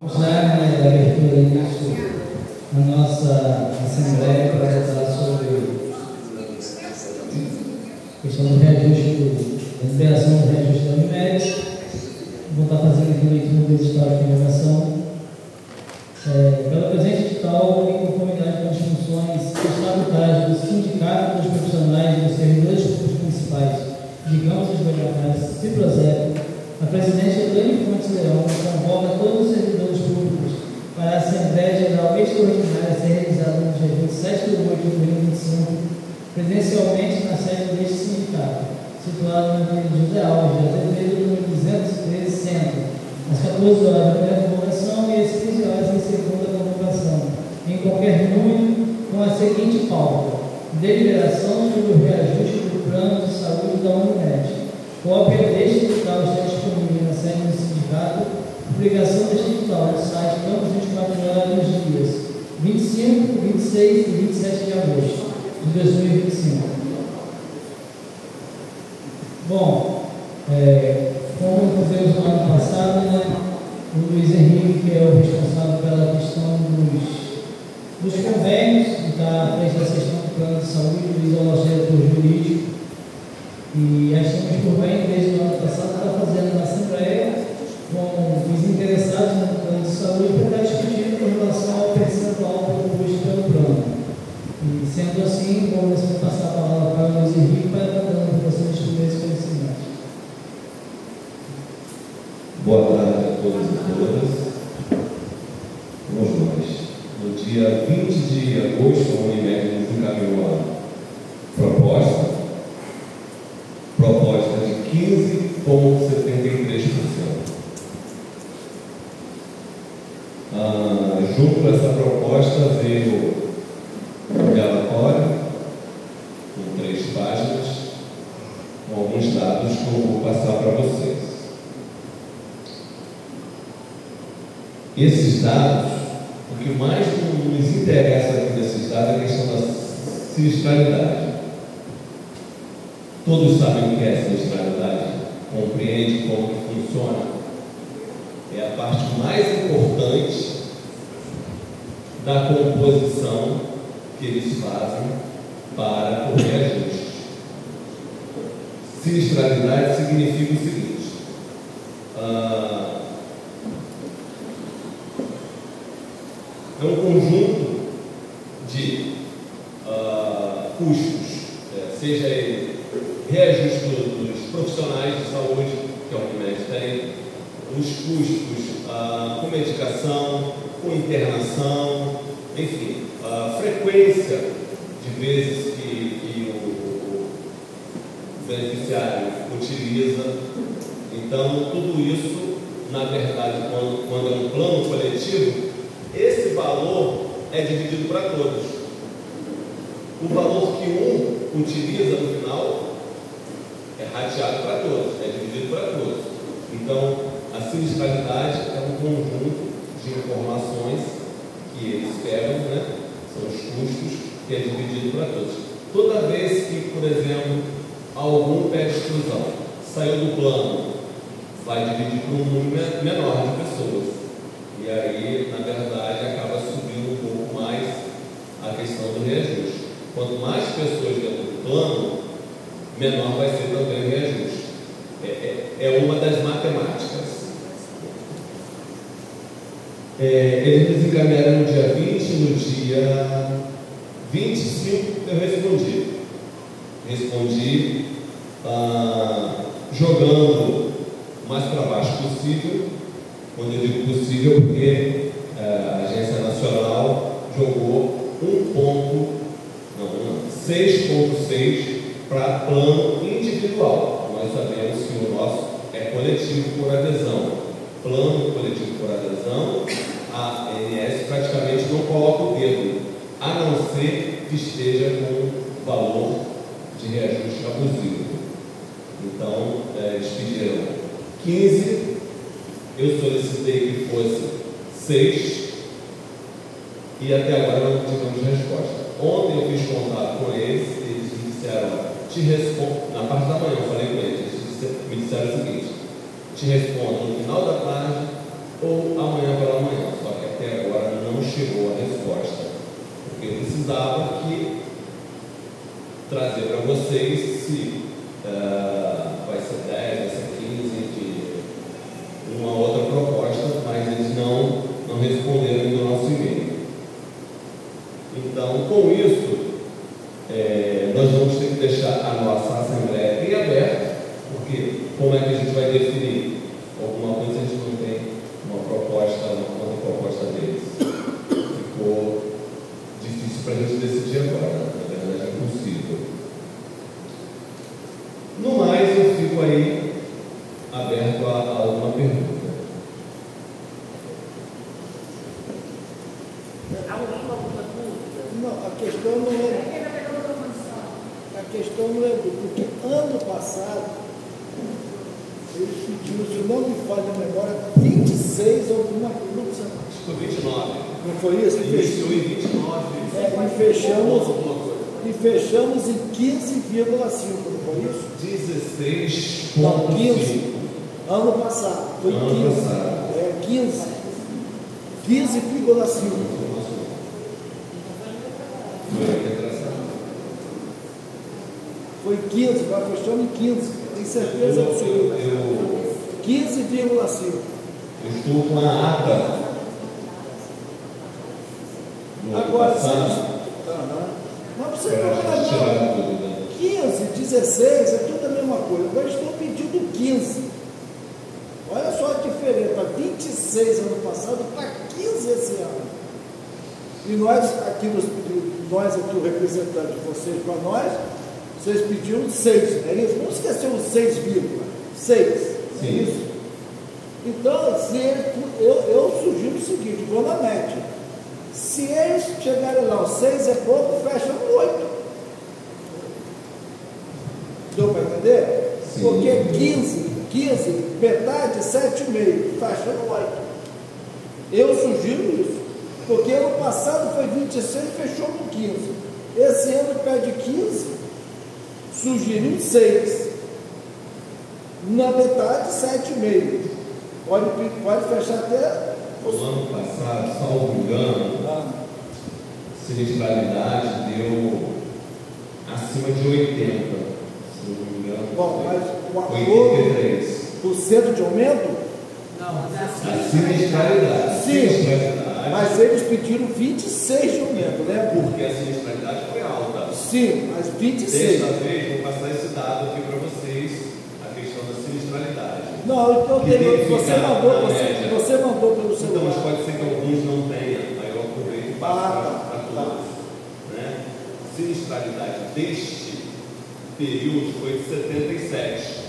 Vamos dar a abertura início na nossa Assembleia para tratar sobre a questão do reajuste, da liberação do reajuste da Unimed. Vou estar fazendo aqui leitura do edital de convocação. Pelo presente edital, em conformidade com as funções estatutárias do Sindicato dos Profissionais e dos Servidores Públicos Municipais de Campos dos Goitacazes, Ciprozep, a presidente Elaine Fontes Leão convoca todos os servidores públicos para a Assembleia Geral Extraordinária a ser realizada no dia 27 de 8 de 2025, presencialmente na sede deste sindicato, situado na Avenida José Alves de Azevedo, número 213, Centro, às 14 horas da primeira convocação e às 15 horas da segunda convocação, em qualquer número, com a seguinte pauta: deliberação sobre o reajuste do plano de saúde da Unimed. Cópia deste edital está disponível na sede do sindicato. Publicação deste edital no site Campos 24 horas nos dias 25, 26 e 27 de agosto de 2025. Bom, como fizemos no ano passado, o Luiz Henrique, que é o responsável pela questão dos convênios, que está à frente da questão do plano de saúde, o Luiz é o nosso diretor jurídico. E achamos por bem, desde o ano passado, estar fazendo uma assembleia com os interessados no plano de saúde para estar discutindo em relação ao percentual proposto pelo plano. E sendo assim, vamos passar a palavra para o Luiz Henrique para estar dando para vocês os primeiros conhecimentos. Boa tarde a todos e todas. Vamos nós. No dia 20 de agosto, a Unimed nos encaminhou a proposta de 15,73%. Junto a essa proposta veio um relatório com 3 páginas, com alguns dados que eu vou passar para vocês. Esses dados, o que mais nos interessa aqui desses dados é a questão da sinistralidade. Todos sabem o que é sinistralidade, compreende como que funciona. É a parte mais importante da composição que eles fazem para o reajuste. Sinistralidade significa o seguinte: é um conjunto de custos, seja ele reajuste dos profissionais de saúde, que é o que o médico tem, os custos com medicação, com internação, enfim, a frequência de vezes que o beneficiário utiliza. Então, tudo isso, na verdade, quando é um plano coletivo, esse valor é dividido para todos. O valor que um utiliza no final é rateado para todos, é dividido para todos. Então, a sinistralidade é um conjunto de informações que eles pegam, são os custos, que é dividido para todos. Toda vez que, por exemplo, algum pede exclusão, saiu do plano, vai dividir para um número menor de pessoas. E aí, na verdade, acaba subindo um pouco mais a questão do reajuste. Quanto mais pessoas dentro do plano, menor vai ser também o reajuste. É uma das matemáticas. Eles nos encaminharam no dia 20, no dia 25 eu respondi. Respondi jogando o mais para baixo possível. Quando eu digo possível, porque a Agência Nacional jogou 6,6 para plano individual. Nós sabemos que o nosso é coletivo por adesão. Plano coletivo por adesão, a ANS praticamente não coloca o dedo, a não ser que esteja com valor de reajuste abusivo. Então, eles pediram 15, eu solicitei que fosse 6, e até agora não tivemos resposta. Ontem eu fiz contato com eles me disseram, te respondo, na parte da manhã eu falei com eles, me disseram o seguinte: te respondo no final da tarde ou amanhã pela manhã. trazer para vocês se vai ser 10, vai ser 15, de uma outra proposta, mas eles não responderam no nosso e-mail. Então, com isso, nós vamos ter que deixar a nossa assembleia bem aberta, porque como é que a gente vai definir alguma coisa se a gente não tem uma proposta deles? Ficou difícil para a gente decidir agora, na verdade é impossível. No mais, eu fico aí aberto a alguma pergunta. Alguma dúvida? Não, a questão não é. A questão não é porque ano passado eles pediram, se não me falha a memória, 26 alguma coisa. Acho que foi 29. Não foi isso? Iniciou em 29. E fechamos em 15,5, não foi isso? 16,5. Não, 15. Ano passado. Foi 15. Ano passado. 15. 15,5. Foi 15, agora fechamos em 15. Tem certeza absoluta. 15,5. Eu estou com a ata. Agora, não precisa colocar não. 15, 16, é tudo a mesma coisa. Agora estou pedindo 15. Olha só a diferença. 26 ano passado para 15 esse ano. E nós aqui, o representante de vocês para nós, vocês pediram 6, é isso? Não esqueceu os 6, 6, é isso? Então, eu sugiro o seguinte, vou na média. Se eles chegarem lá, o 6 é pouco, fecha no 8. Deu para entender? Sim. Porque 15, metade, 7,5, fecha no 8. Eu sugiro isso. Porque ano passado foi 26 e fechou no 15. Esse ano pede 15, sugeriu 6. Na metade, 7,5. Pode fechar até. O ano passado, salvo engano, sinistralidade deu acima de 80. Se não me engano. Bom, mas o acordo 83. do centro de aumento? Não, A sinistralidade. Sim. Mas eles pediram 26 de aumento, né? Porque a sinistralidade foi alta. Sim, mas 26. Desta vez, vou passar esse dado aqui para vocês, a questão da sinistralidade. Não, eu tenho. Você mandou pelo Então, celular. mas pode ser que alguns não tenham, aí eu aproveito e passo para todos. Né? Sinistralidade deste período foi de 77.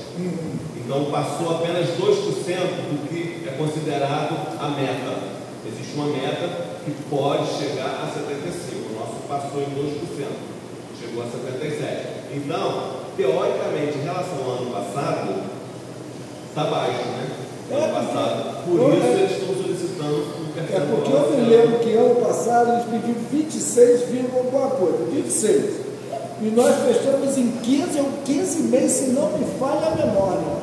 Então, passou apenas 2% do que é considerado a meta. Existe uma meta que pode chegar a 75%. O nosso passou em 2%, chegou a 77%. Então, teoricamente, em relação ao ano passado, está baixo, né? Ano passado. Por isso eles estão solicitando um percentual. Porque eu me lembro que ano passado eles pediram 26, alguma coisa, 26. E nós fechamos em 15 ou 15,5, se não me falha a memória.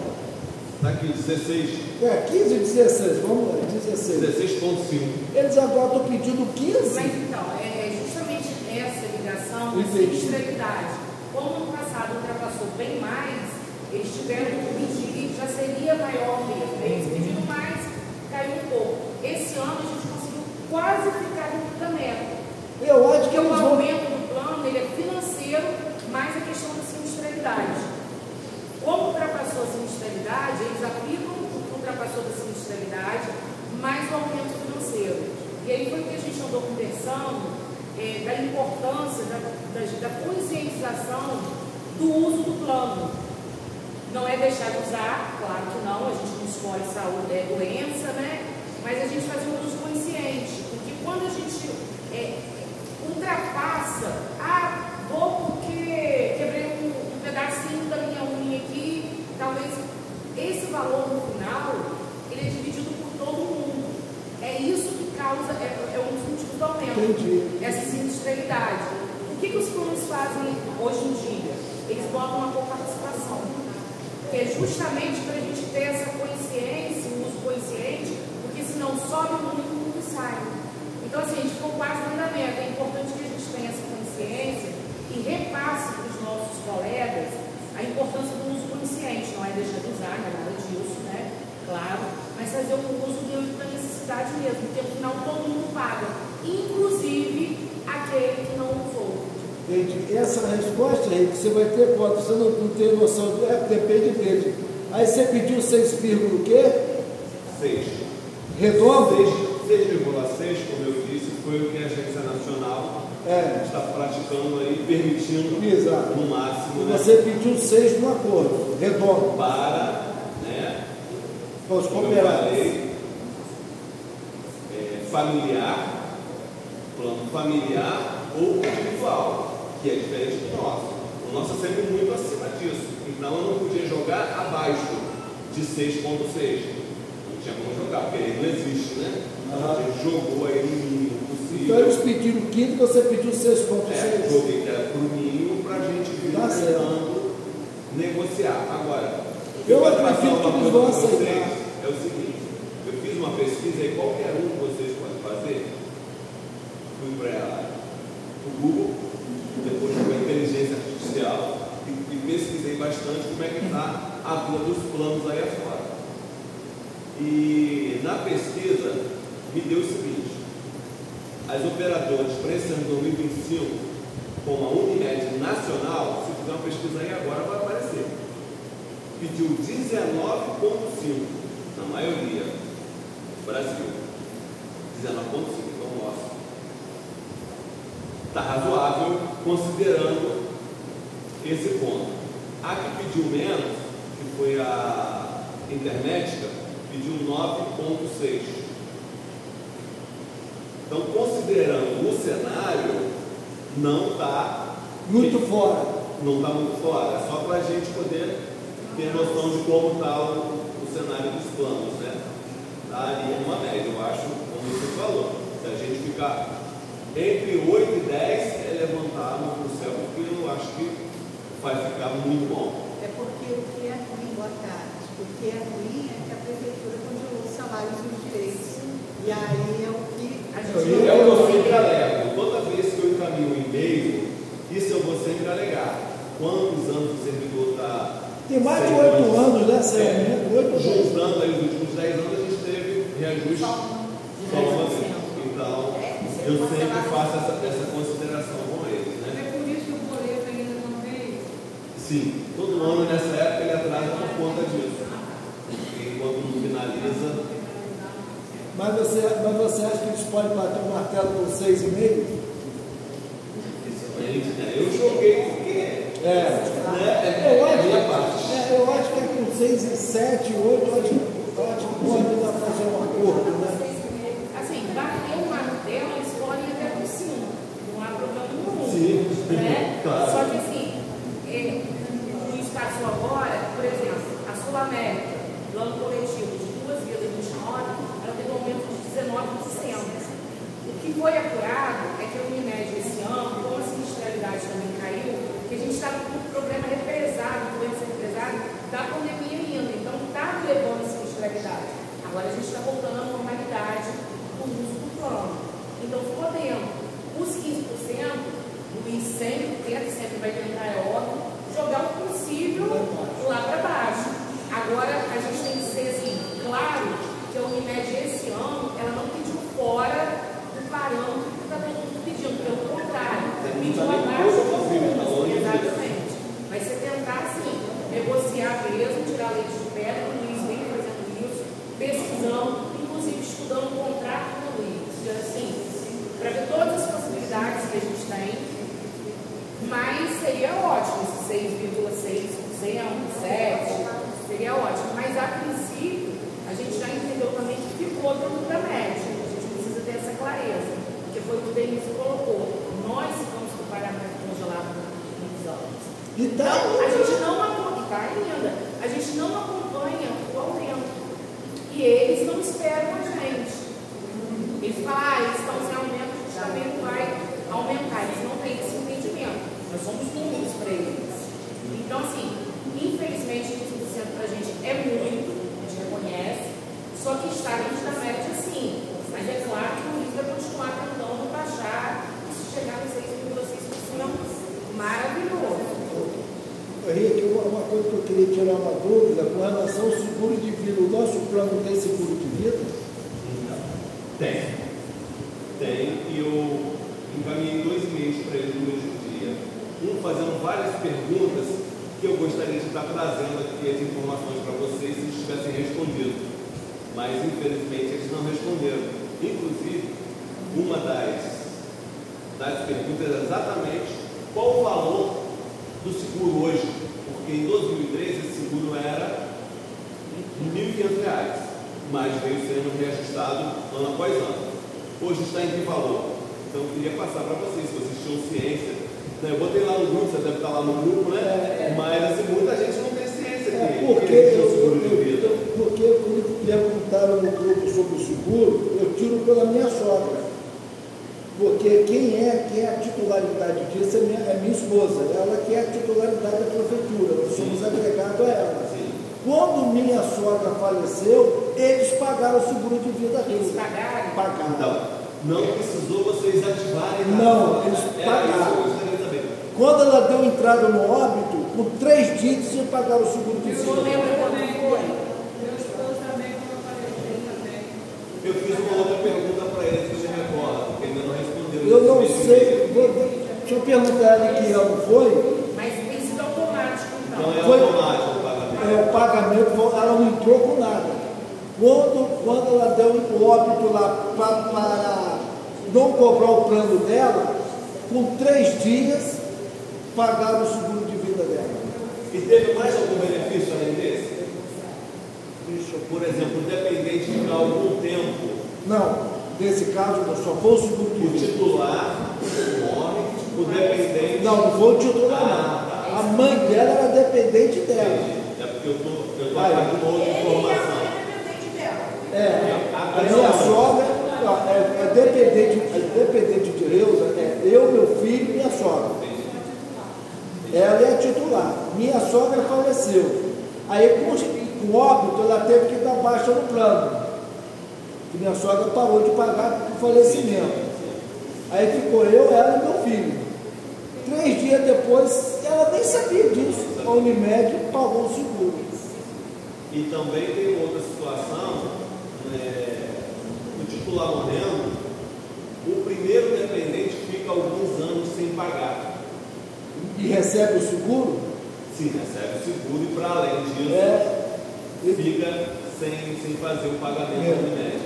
Está aqui, 16. 15 e 16, vamos lá, 16. 16,5. Eles agora estão pedindo 15. Mas então, é justamente essa ligação da Entendi. sinistralidade. Como no passado ultrapassou bem mais, eles tiveram que pedir, já seria maior mesmo. Eles pediram mais, caiu um pouco. Esse ano a gente conseguiu quase ficar dentro da meta. Eu acho que Porque o eles vão. aumento do plano ele é financeiro, mais a questão da sinistralidade. Como ultrapassou a sinistralidade, eles aplicam o que ultrapassou da sinistralidade, mais o aumento financeiro. E aí foi que a gente andou conversando da importância da conscientização do uso do plano. Não é deixar de usar, claro que não, a gente não escolhe saúde, é doença, né? Mas a gente faz um uso consciente, porque quando a gente ultrapassa, vou porque quebrei um pedacinho da minha unha aqui, talvez esse valor no final, ele é dividido por todo mundo. É isso que causa, é um dos motivos do aumento. Entendi. Essa sinistralidade. O que os planos fazem hoje em dia? Eles botam uma coparticipação, que é justamente para a gente ter essa consciência, o uso consciente, porque senão sobe muito e muito sai. Então, assim, a gente ficou quase dentro da meta. É importante que a gente tenha essa consciência e repasse para os nossos importância do uso consciente, não é deixar de usar, não é nada disso, né? Claro, mas fazer o uso dentro da necessidade mesmo, porque afinal todo mundo paga, inclusive aquele que não usou. Gente, essa resposta aí, que você vai ter quanto? Você não tem noção, depende dele. Aí você pediu 6, o quê? 6. Redondo? 6,6, como eu disse, foi o que a Agência Nacional está praticando aí, permitindo Exato. no máximo. E você pediu 6 no acordo, redondo. Para, né? Os Como eu cooperados. falei, familiar, plano familiar ou individual, que é diferente do nosso. O nosso é sempre muito acima disso. Então eu não podia jogar abaixo de 6,6. Não tinha como jogar, porque ele não existe, né? A gente jogou aí no mínimo possível. Então eles pediram 15, você pediu 6,6. Joguei que era para o mínimo para a gente vir tentando negociar. Agora, eu acredito que eles vão aceitar. É o seguinte, eu fiz uma pesquisa e qualquer um de vocês pode fazer. Fui para o Google, depois fui para a inteligência artificial e pesquisei bastante como é que está a vida dos planos aí afora. E na pesquisa me deu o seguinte: as operadoras para esse ano de 2025, como a Unimed Nacional, se fizer uma pesquisa aí agora vai aparecer, pediu 19,5 na maioria do Brasil. 19,5, então nossa. Está razoável considerando esse ponto. A que pediu menos, que foi a Intermédica, pediu 9,6. Então, considerando o cenário, não está muito fora. Não está muito fora. É só para a gente poder ter noção de como está o cenário dos planos, né? Daria uma média, eu acho, como você falou. Se a gente ficar entre 8 e 10, é levantar a mão para o céu, porque eu acho que vai ficar muito bom. É porque o que é ruim, boa tarde, o que é ruim é que a prefeitura congelou os salários e os direitos. E aí é o que a gente É o que eu sempre alego. Toda vez que eu encaminho um e-mail, isso eu vou sempre alegar. Quantos anos o servidor está... Tem mais de 8 anos, né, Sérgio? Juntando aí os últimos 10 anos, a gente teve reajuste só uma vez. Então, eu sempre faço essa consideração com eles, né? É por isso que o boleto ainda não veio? Sim, todo ano nessa época ele atrasa por conta disso. Enquanto não finaliza. Mas você acha que eles podem bater o martelo com 6,5? Eu joguei porque. Eu acho que é com 6 e 7, 8, eu acho que pode dar para fazer um acordo, né? Assim, bater o martelo, eles podem até por 5, não há problema nenhum. Sim, né? claro. Só que assim, o juiz passou agora, por exemplo, a Sul América, plano coletivo de 2,29, ela teve um aumento de 19%. O que foi apurado é que a Unimed esse ano, como a sinistralidade também caiu, que a gente estava com um problema represado, doença represada, da pandemia ainda. Então, está levando a sinistralidade. Agora a gente está voltando à normalidade do uso do plano. Então, ficou dentro. Os 15%, o I sempre vai tentar, é óbvio, jogar o possível lá para baixo. Agora, a gente tem que ser assim, claro que a Unimed esse ano, ela não pediu fora do parâmetro que está todo mundo pedindo, pelo contrário, pediu abaixo do fundo, exatamente. Mas você tentar, assim, negociar mesmo, tirar leite de pedra, o Luiz vem fazendo isso, pesquisando, inclusive estudando o contrato com o Luiz, assim, para ver todas as possibilidades que a gente tem, mas seria ótimo, esse 6,6%, 7%, seria ótimo, mas a princípio, a gente já entendeu também que ficou dentro da média. Precisa ter essa clareza, porque foi o que o Denise colocou. Nós ficamos com o pagamento congelado por muitos anos. Então, a gente não acompanha, a gente não acompanha o aumento. E eles não esperam a gente. Eles falam, eles estão sem aumento, a gente também não vai aumentar. Eles não têm esse entendimento. Nós somos números para eles. Então, assim, infelizmente, 15% para a gente é muito, a gente reconhece, só que está dentro da média sim. Mas é claro que o Luiz vai continuar tentando baixar e se chegar em 6,6%, maravilhoso. Henrique, uma coisa que eu queria tirar uma dúvida com relação ao seguro de vida. O nosso plano tem seguro de vida? Tem. E eu encaminhei 2 e-mails para ele no mesmo dia. Um fazendo várias perguntas que eu gostaria de estar trazendo aqui as informações para vocês se eles tivessem respondido. Mas, infelizmente, eles não responderam. Inclusive, uma das perguntas é exatamente qual o valor do seguro hoje. Porque em 2013 esse seguro era R$ 1.500, mas veio sendo reajustado ano após ano. Hoje está em que valor? Então eu queria passar para vocês, se vocês tinham ciência. Eu botei lá no grupo, você deve estar lá no grupo, né? Mas assim, muita gente não tem ciência aqui. Porque quando perguntaram no grupo sobre o seguro, eu tiro pela minha sogra. Porque quem é a titularidade disso é minha esposa. Ela que é a titularidade da prefeitura. Nós somos agregados a ela. Quando minha sogra faleceu, eles pagaram o seguro de vida dele. Eles pagaram? Pagaram. Então, não precisou vocês ativarem nada. Não, eles pagaram. Quando ela deu entrada no óbito, por 3 dias eles pagaram o seguro de vida. Eu lembro quando foi. Meu esposo também, como eu falei, ele também. Eu fiz uma outra pergunta para eles que você recorda, porque ainda não responderam. Eu não sei. Deixa eu perguntar ela que ano foi. Mas tem sido automático, então. Então é Foi- automático o pagamento. O pagamento, ela não entrou com nada. Quando ela deu o óbito lá para não cobrar o plano dela, com 3 dias, pagaram o seguro de vida dela. E teve mais algum benefício além desse? Deixa eu- Por exemplo, o dependente ficar algum tempo, Não, nesse caso só foi o seguro de o vida. titular morre, o dependente. Não foi o titular, Ah, não. A mãe dela era dependente dela. É porque eu estou fazendo uma outra informação. A minha sogra é dependente de Deus, eu, meu filho e minha sogra. Ela é titular. Minha sogra faleceu. Aí, com óbito, ela teve que dar baixa no plano. E minha sogra parou de pagar o falecimento. Aí ficou eu, ela e meu filho. 3 dias depois, ela nem sabia disso. A Unimed pagou o seguro. E também tem outra situação, o titular morrendo, o primeiro dependente fica alguns anos sem pagar. E recebe o seguro? Sim, recebe o seguro e para além disso, fica sem fazer o pagamento da Unimed.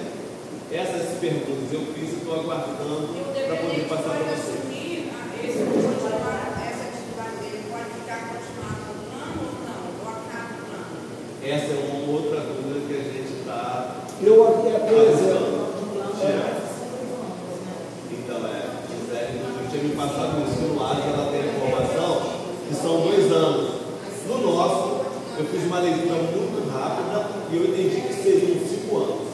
Essas perguntas eu fiz e estou aguardando para poder passar para você. Essa é uma outra dúvida que a gente está. Eu aqui, por exemplo. Então, Gisele não tinha me passado isso no lado, ela tem a informação que são 2 anos. No nosso, eu fiz uma leitura muito rápida e eu entendi que seriam 5 anos.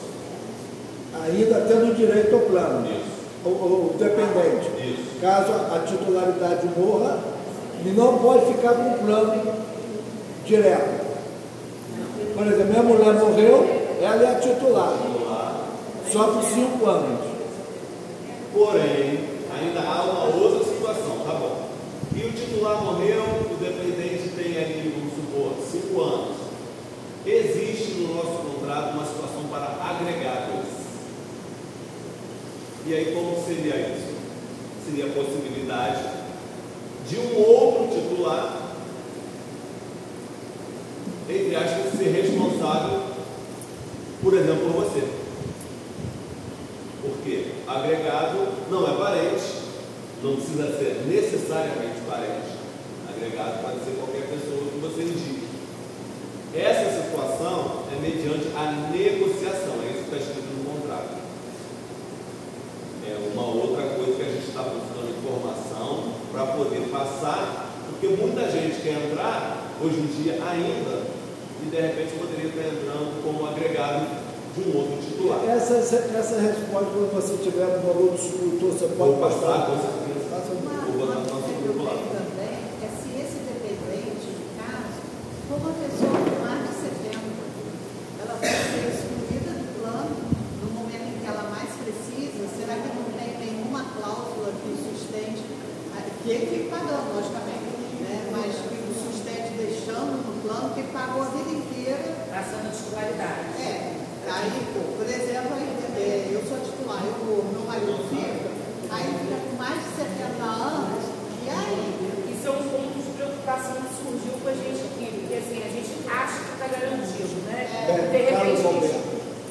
Ainda tendo direito ao plano. Isso. O dependente. Isso. Caso a titularidade morra, ele não pode ficar com o plano direto. Por exemplo, minha mulher morreu, ela é a titular. Só por 5 anos. Porém, ainda há uma outra situação, tá bom? E o titular morreu, o dependente tem ali, vamos supor, 5 anos. Existe no nosso contrato uma situação para agregados. E aí como seria isso? Seria a possibilidade de um outro titular, entre aspas, ser responsável, por exemplo, por você. Porque agregado não é parente, não precisa ser necessariamente parente. Agregado pode ser qualquer pessoa que você indique. Essa situação é mediante a negociação, é isso que está escrito no contrato. É uma outra coisa que a gente está buscando informação para poder passar, porque muita gente quer entrar hoje em dia ainda e de repente poderia estar entrando como agregado de um outro titular. Essa resposta, quando você tiver no valor do subscritor, você pode passar, com passar. certeza. Uma coisa que eu tenho também é se esse dependente, no caso, for uma pessoa com mais de 70, ela vai ser excluída do plano no momento em que ela mais precisa. Será que não tem nenhuma cláusula que o sustente, que ele fique pagando, logicamente, né? Mas que o sustente deixando no plano plano que pagou a vida inteira. Passando a titularidade. Aí, por exemplo, eu sou titular, meu marido fica, aí fica com mais de 70 anos, e aí? Isso é um ponto de preocupação que surgiu com a gente aqui, porque assim, a gente acha que está garantido, né? De repente,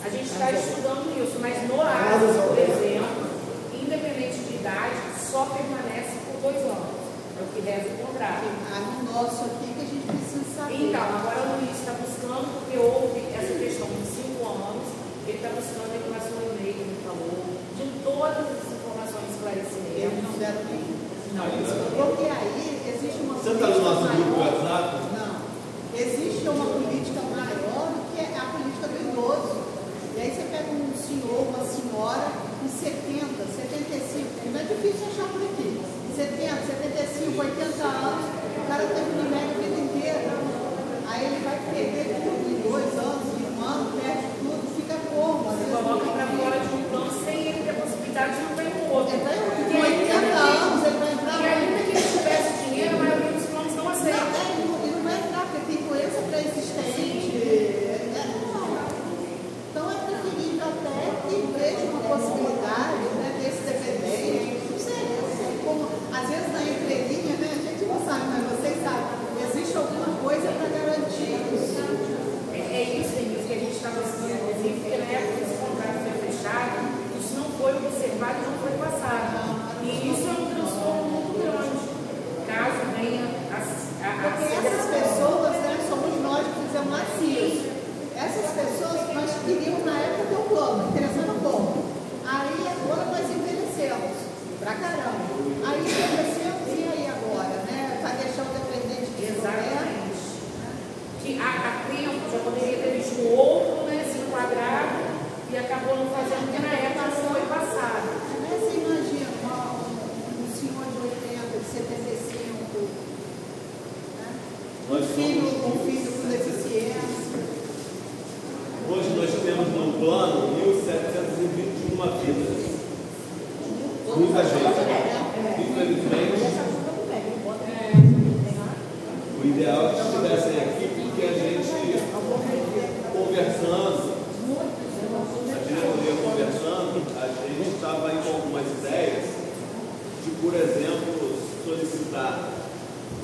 a gente está estudando isso, mas no ASA, por exemplo, independente de idade, só permanece por 2 anos. É o que reza o contrato. No nosso aqui que a gente precisa saber. Então, agora o Luiz está buscando, porque houve essa questão de 5 anos, ele está buscando em relação ao e-mail que ele falou, de todas as informações esclarecidas. Eles não deram nenhum. Não, porque aí existe uma Você está no nosso grupo WhatsApp? Não. Existe uma política maior que é a política do idoso. E aí você pega um senhor, uma senhora com 70, 75, não é difícil achar por aqui. 70, 75, 80 anos, o cara teve um remédio a vida inteira. Aí ele vai perder tudo em 2 anos, em 1 ano, perde tudo, fica como? você coloca para fora de um plano sem ele ter a possibilidade de não ter um outro. Então, com 80 anos, ele vai entrar. E ainda que ele tivesse dinheiro, a maioria dos planos não aceita. Ele não vai entrar, porque tem doença pré-existente. Então é preferível até que veja uma possibilidade, né, desse dependente. Não sei como, às vezes na entrelinha, né, a gente não sabe, mas vocês sabem, existe alguma coisa para garantir isso. É isso, Denise, que a gente está buscando, inclusive, porque na época que esse contrato foi fechado, isso não foi observado e não foi passado. E isso é um transtorno muito grande. Caso venha Porque essas pessoas, né, somos nós que fizemos isso. Essas pessoas nós queríamos na época ter um plano, interessando um pouco. Aí agora nós envelhecemos, pra caramba. Aí envelhecemos e aí agora, né? Vai deixar o dependente de exatamente. Que há tempo já poderia ter visto o outro, né, se enquadrar e acabou não fazendo, porque na época não foi passado. Você imagina um senhor de 80, de 75, né? Um filho com deficiência. Hoje nós temos no plano 1.721 vidas. Muita gente. Infelizmente, o ideal é que estivessem aqui, porque a gente conversando, a diretoria conversando, a gente estava indo com algumas ideias de, por exemplo, solicitar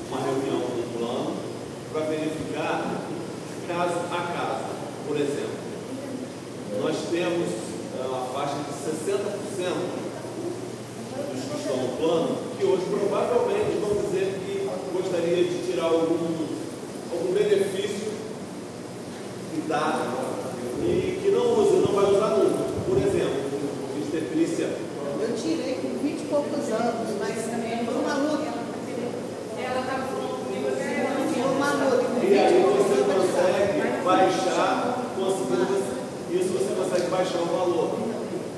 uma reunião no plano para verificar caso a caso. Por exemplo, nós temos uma faixa de 60% dos que estão no plano que hoje provavelmente vão dizer que gostaria de tirar algum benefício que dá e que não usa, não vai usar nunca. Por exemplo, obstetrícia. Eu tirei com 20 e poucos anos, mas também foi uma luta. Ela está falando comigo até Foi uma luta. E aí você consegue baixar, isso você consegue baixar o valor.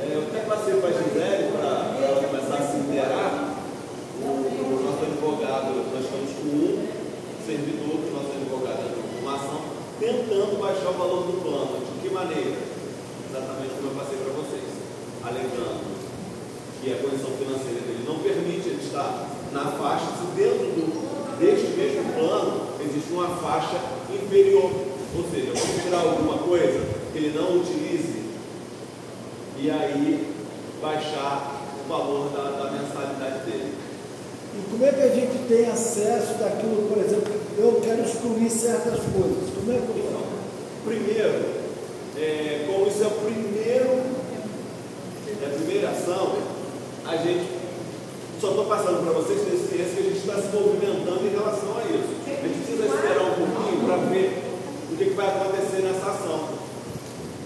Eu até passei para a Gisele para ela começar a se inteirar. O nosso advogado, nós estamos com um servidor, que o nosso advogado de informação, tentando baixar o valor do plano. De que maneira? Exatamente como eu passei para vocês, alegando que a condição financeira dele não permite ele estar na faixa, se dentro deste mesmo plano existe uma faixa inferior. Ou seja, vamos tirar alguma coisa que ele não utilize e aí baixar o valor da mensalidade dele. E como é que a gente tem acesso daquilo, por exemplo, eu quero excluir certas coisas? Como é que eu faço? Primeiro, como isso é a primeira ação, a gente só estou passando para vocês ter ciência que a gente está se movimentando em relação a isso. A gente precisa esperar um pouquinho para ver o que vai acontecer nessa ação,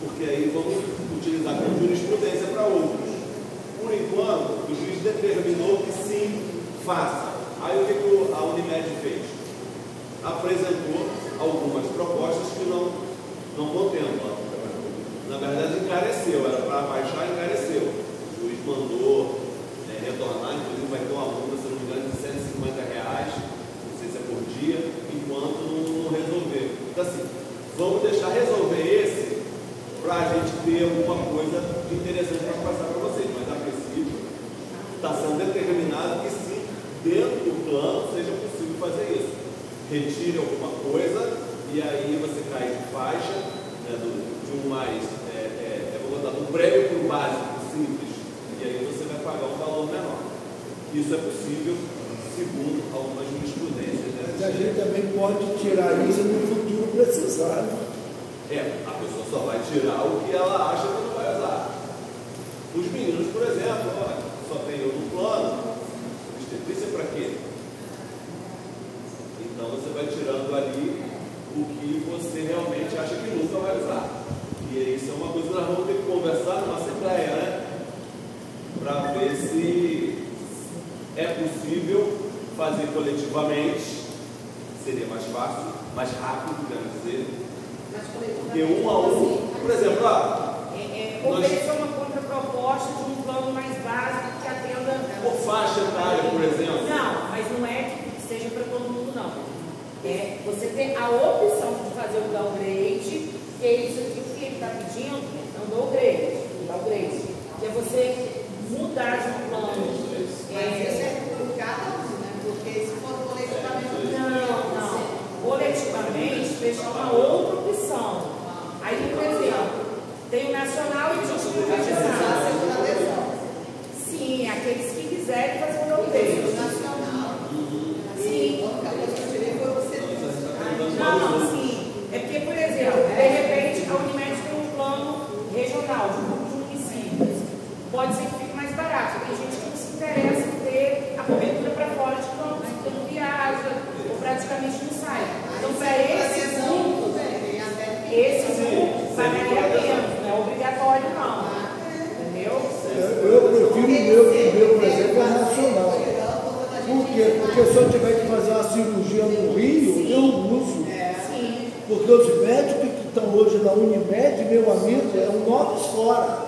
porque aí vamos utilizar como jurisprudência para outros. Por enquanto, o juiz determinou que sim, faça. Aí o que a Unimed fez? Apresentou algumas propostas que não contemplam. Na verdade, encareceu, era para baixar, encareceu. O juiz mandou retornar, inclusive vai ter uma multa, se não me engano, de R$150, não sei se é por dia, enquanto não resolver. Então assim, vamos deixar resolver esse para a gente ter alguma coisa interessante para passar para vocês, mas a princípio está sendo determinado que sim, dentro do plano seja possível fazer isso. Retire alguma coisa e e aí você cai de faixa, né, de um mais, vou botar um prêmio para o básico, simples, e aí você vai pagar um valor menor. Isso é possível, segundo algumas jurisprudências. Né? Mas a gente também pode tirar isso no futuro precisar. A pessoa só vai tirar o que ela acha que não vai usar. Os meninos, por exemplo, olha, só tem eu no plano, obstetrícia para quê? Então você vai tirando ali o que você realmente acha que nunca vai usar. E isso é uma coisa que nós vamos ter que conversar numa assembleia, né? Para ver se é possível fazer coletivamente, seria mais fácil, mais rápido, quero dizer. Porque um a um, por exemplo, oferecer uma contraproposta de um plano mais básico que atenda. Por faixa etária, por exemplo. Não, mas não é que seja para todo mundo, não. É você ter a opção de fazer o downgrade, que é isso aqui que ele está pedindo, é um downgrade, que é você mudar de um plano. Mas isso é por cada um, né? Porque se for coletivamente. Não. Coletivamente, fechar uma outra opção. Aí, por exemplo, tem o nacional e o título regional. Sim, aqueles que quiserem fazer o downgrade. Nacional. Sim. Não, sim. É porque, por exemplo, de repente a Unimed tem um plano regional de um grupo de municípios. Pode ser que fique mais barato. Tem gente que não se interessa em ter a cobertura para fora de campos, porque não viaja, ou praticamente não sai. Então, para esse grupo, pagaria menos, não é obrigatório, não. Entendeu? Eu prefiro o meu, por exemplo, é nacional. Por quê? Porque se eu tiver que fazer uma cirurgia no Rio, Sim. eu uso. Sim. Porque os médicos que estão hoje na Unimed, meu amigo, é um novos fora.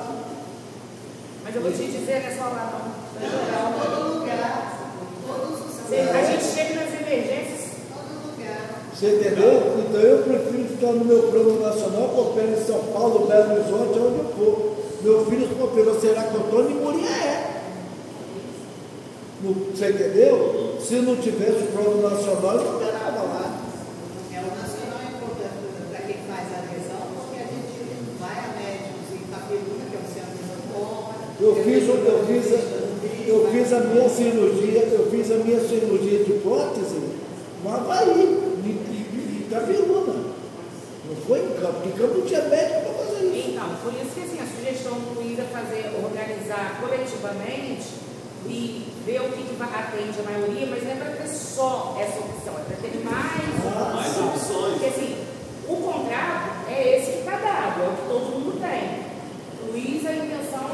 Mas eu vou te dizer, não é só lá, não. todo lugar, todos os A gente chega nas emergências. todo lugar. Você entendeu? Então eu prefiro ficar no meu plano nacional, que opera em São Paulo, Belo Horizonte, onde eu for. Meu filho operou Serraco Antônio e Muriaé. Você entendeu? Se não tivesse o plano nacional, eu não operava lá. O nacional é importante para quem faz a adesão, porque a gente vai a médicos em Capeluna, que é o centro de Roma. Eu fiz a minha cirurgia de prótese no Havaí, em Capeluna. Não foi em Campo, porque em Campo não tinha médico para fazer isso. Então, por isso que assim, a sugestão do Luiz é organizar coletivamente e ver o que atende a maioria, mas não é para ter só essa opção, é para ter mais opções. Porque assim, o contrato é esse que está dado, é o que todo mundo tem. Luiz, a intenção,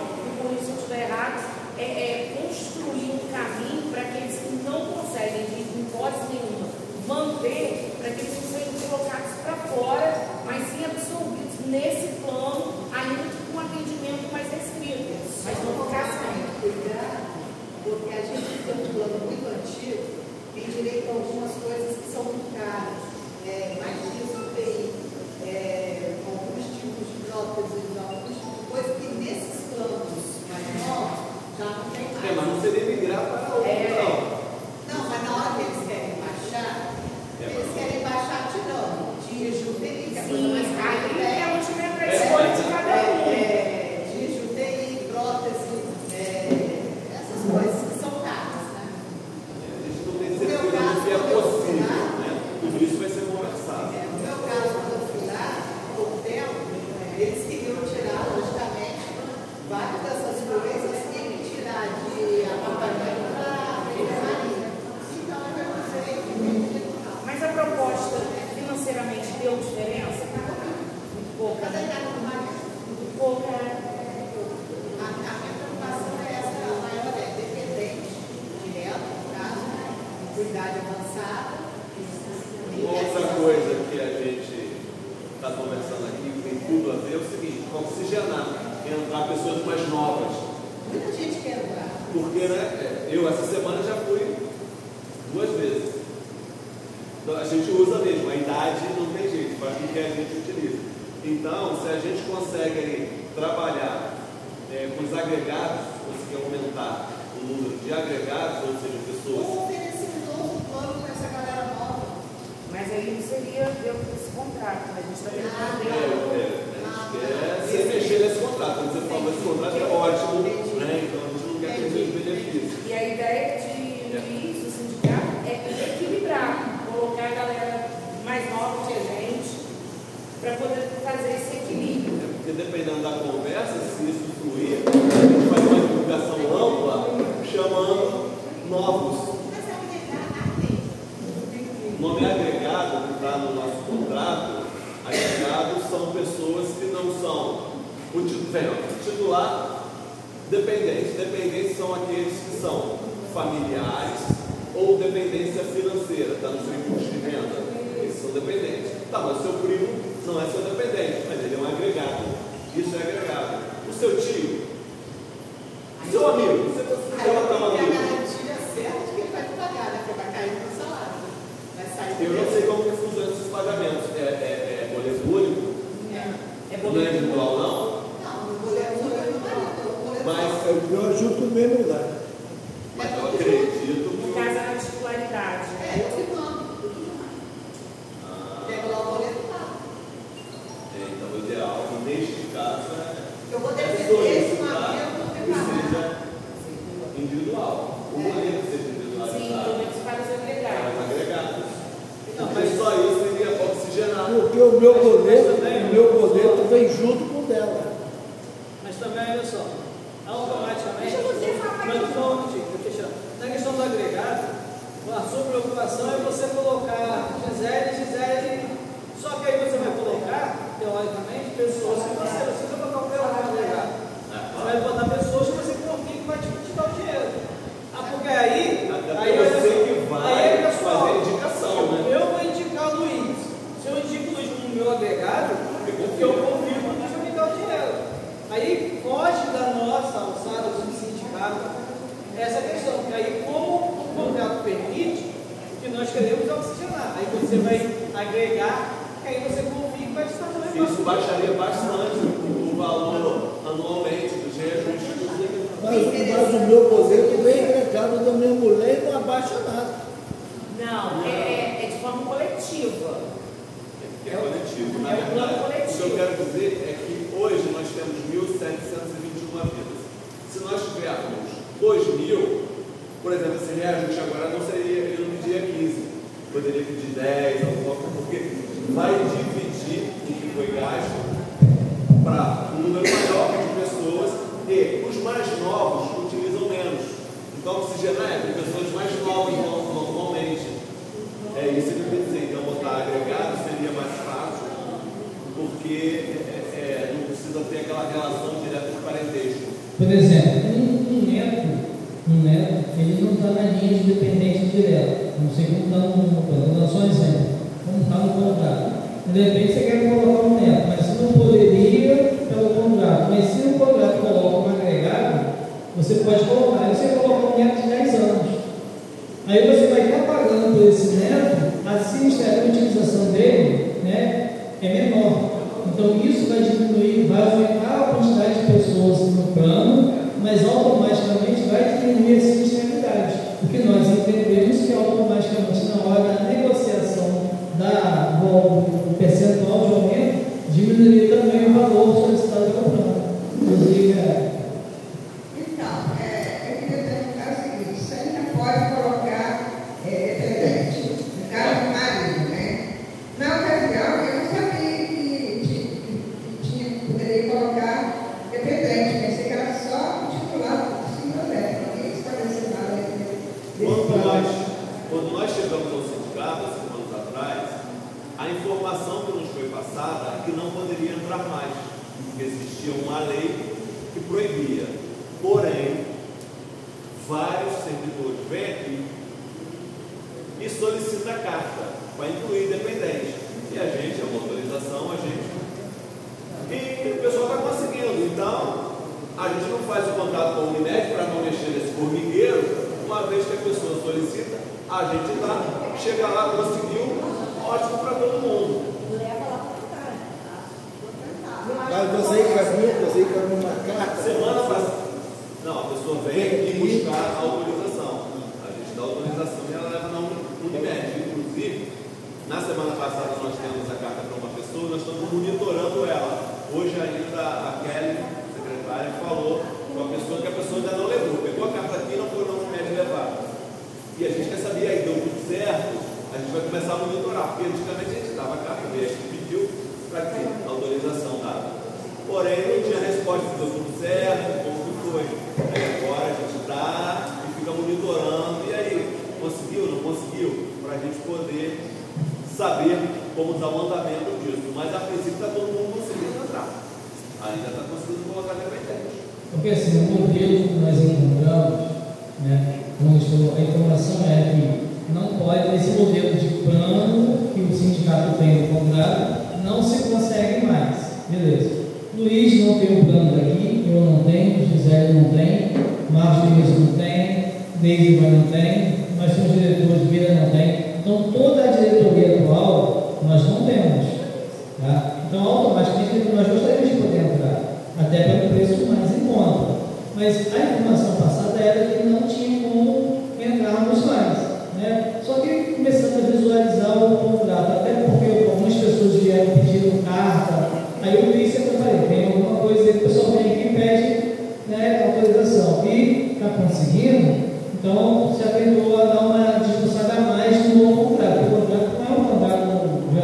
por isso se eu estiver errado, é construir um caminho para aqueles que não conseguem, de hipótese nenhuma, manter, para que eles não sejam colocados para fora, mas sim absorvidos nesse plano, ainda que com um atendimento mais restrito, mas não ficar sem. Porque a gente tem um plano muito antigo, tem direito a algumas coisas que são muito caras, mais dias do UTI, alguns tipos de próteses, alguns tipos de coisas que nesses planos mais novos já não tem mais. Mas não seria migrar para outro, não. Não, mas na hora que eles querem baixar, eles querem baixar tirando dias de UTI, que é a coisa mais cara que Aí é tem. onde vem a escolha de cada um. Dias de UTI, prótese, essas coisas que são caras, né? A gente não tem certeza do que é possível, né? Tudo isso vai ser conversado. No meu caso, quando eu fui lá, há pouco tempo, eles queriam tirar, logicamente, várias dessas coisas e me tirar de apartamento para enfermaria. Então, eu perguntei, Mas a proposta financeiramente deu diferença? Muito pouca. cadê a enfermaria? Muito pouca. A minha preocupação é essa, a maior é dependente, direto, no caso, idade avançada. Outra coisa que a gente está conversando aqui, que tem tudo a ver, é o seguinte: oxigenar, entrar pessoas mais novas. Muita gente quer entrar. Porque, né, eu essa semana já fui 2 vezes. Então, a gente usa mesmo, a idade não tem jeito, faz com que a gente utilize. Então, se a gente consegue aí, trabalhar com os agregados, conseguir aumentar o número de agregados, ou seja, pessoas. Ou oferecer um novo plano para essa galera nova. Mas aí não seria dentro desse contrato. E a ideia do sindicato é equilibrar, colocar a galera mais nova que a gente, para poder fazer esse equilíbrio. Porque dependendo da conversa, se isso fluir, a gente faz uma divulgação ampla, chamando novos. O nome agregado que está no nosso contrato, agregados são pessoas que não são o titular, dependentes. Dependentes são aqueles que são familiares ou dependência financeira, está no seu imposto de renda. Eles são dependentes. Tá, mas seu primo não é seu dependente, mas ele é um agregado. Isso é agregado. O seu tio, seu amigo, você coloca um amigo. A garantia certa de que ele vai pagar, né? Porque vai cair no salário. Vai sair. Eu não sei como que funcionam esses pagamentos. É boleto único? É Não é individual, não? Não, o boleto não. Mas Eu ajudo no mesmo lugar. Mas eu acredito No que. caso, a titularidade. É, eu que mando, tudo mais. Pega lá o boleto lá. Então, o ideal, neste caso, Eu vou é defender esse solicitar amigo que seja individual. O boleto seja Sim, pelo individualizado. menos para os agregados. Para os agregados. Não, mas só isso seria oxigenado. Porque o meu boleto vem junto com o dela. Mas também, olha só, automaticamente, Deixa você falar. mas não, na questão do agregado, a sua preocupação é você colocar Gisele, só que aí você vai colocar, teoricamente, pessoas que você precisa colocar o agregado. Você vai botar pessoas que você confia que vai te dar o dinheiro. Porque aí Você que vai pessoal, fazer indicação, né? eu vou indicar o Luiz. Se eu indico o Luiz no meu agregado, porque eu confio que o Luiz vai me dar o dinheiro. Aí foge da nossa alçada do sindicato essa questão, porque aí como o contrato permite, o que nós queremos é oxigenar. Aí você vai agregar, que aí você confia que vai te fazer o negócio. Isso baixaria bastante o valor anualmente dos reajustes. Mas o meu boleto vem agregado da minha mulher e não abaixa nada. Não, é de forma coletiva. É coletivo. Na É um plano verdade, coletivo. o que eu quero dizer é que hoje nós temos 1.721 vidas. Se nós tivermos 2.000, por exemplo, esse reajuste agora não seria, ele não pedia 15, poderia pedir 10, alguma coisa, porque vai dividir o que foi gasto para um número maior de pessoas e os mais novos utilizam menos. Então, oxigenar é com pessoas mais novas normalmente. É isso que eu queria dizer. Então, botar agregado seria mais fácil, porque não precisa ter aquela relação direta de parentesco. Por exemplo, um neto, ele não está na linha de dependente direto. Não sei como está vou dar só um exemplo. Como está no contrato. De repente você quer colocar um neto, mas você não poderia pelo contrato. Mas se o contrato coloca um agregado, você pode colocar. Aí você coloca um neto de 10 anos. Aí você vai estar pagando por esse neto, a utilização dele, né, é menor. Então isso vai diminuir, vai aumentar a quantidade de pessoas no plano, mas automaticamente vai diminuir a sinistralidade. Porque nós entendemos que automaticamente na hora da negociação do percentual de aumento, diminuiria também o valor solicitado pelo plano. Inclusive, Então, eu queria perguntar o seguinte: você ainda pode colocar dependente, no caso do marido, né? Na ocasião, eu não sabia que poderia colocar dependente, pensei que era só o titular do senhor Zé, ninguém estabeleceu nada desse Quando nós chegamos ao sindicato, há 5 anos atrás, a informação que nos foi passada é que não poderia entrar mais, porque existia uma lei que proibia. Porém, vários servidores vêm aqui e solicitam a carta para incluir dependente. E a gente, é uma autorização, e o pessoal está conseguindo. Então, a gente não faz o contato com a Unimed para não mexer nesse formigueiro. Uma vez que a pessoa solicita, a gente chega lá, conseguiu, ótimo para todo mundo. Leva lá para cá. Mas você encaminha uma carta. Semana passada, não, a pessoa vem aqui buscar a autorização. A gente dá a autorização e ela leva na Unimed. Inclusive, na semana passada nós temos a carta para uma pessoa, nós estamos monitorando ela. Hoje ainda a Kelly, secretária, falou com a pessoa que a pessoa ainda não levou. Pegou a carta aqui, não foi na Unimed saber como está o andamento disso. Mas a princípio está todo mundo conseguindo entrar. Ainda está conseguindo colocar dependente. Porque assim, o modelo que nós encontramos, né, a informação é que não pode, esse modelo de plano que o sindicato tem no contrato, não se consegue mais. Beleza. Luiz não tem um plano daqui, eu não tenho, Gisele não tem, Marcos Luiz não tem, Deise não tem, nós somos diretores, Vira não tem. Então, toda a diretoria atual, nós não temos. Tá? Então, automaticamente, nós gostaríamos de poder entrar, até pelo preço mais em conta. Mas a informação passada era que não tinha como entrarmos mais. Né? Só que começando a visualizar o contrato, até porque algumas pessoas vieram pedindo carta, aí eu disse que eu falei, tem alguma coisa aí que o pessoal vem aqui e pede, né, autorização. E está conseguindo, então se aventou a dar uma discussão a mais no novo contrato. O contrato não é um contrato de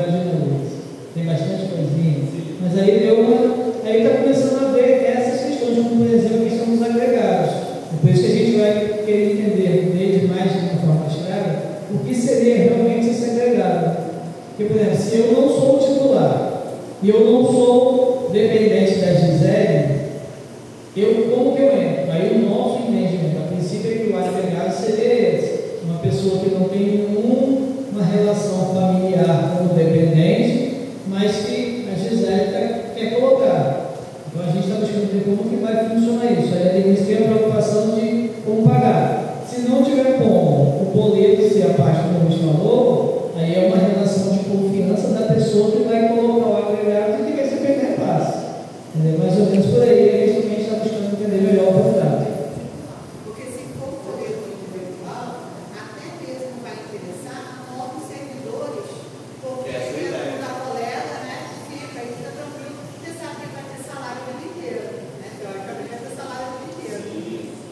tem bastante coisinha, mas aí deu uma. Aí está começando a ver essas questões, como por exemplo, a questão dos agregados. Por isso que a gente vai querer entender desde mais de uma forma mais clara o que seria realmente esse agregado. Porque, por exemplo, se eu não sou titular e eu não sou dependente da Gisele, como que eu entro? Aí o nosso entendimento, a princípio, é que o agregado seria esse. Uma pessoa que não tem nenhuma relação familiar com o dependente, mas que a Gisele quer colocar. Então a gente está buscando ver como que vai funcionar isso. Aí eles têm a preocupação de como pagar. Se não tiver como o boleto ser a parte que a gente falou, aí é uma relação de confiança da pessoa que vai colocar o agregado e que vai ser feito repasse. Entendeu? Mais ou menos por aí é isso que a gente está buscando entender melhor o contrato. Porque se for o boleto individual, até mesmo vai interessar a novos servidores, porque da colega, né, fica tranquilo, você sabe que vai ter salário o ano inteiro, né? Teoricamente vai ter salário o ano inteiro.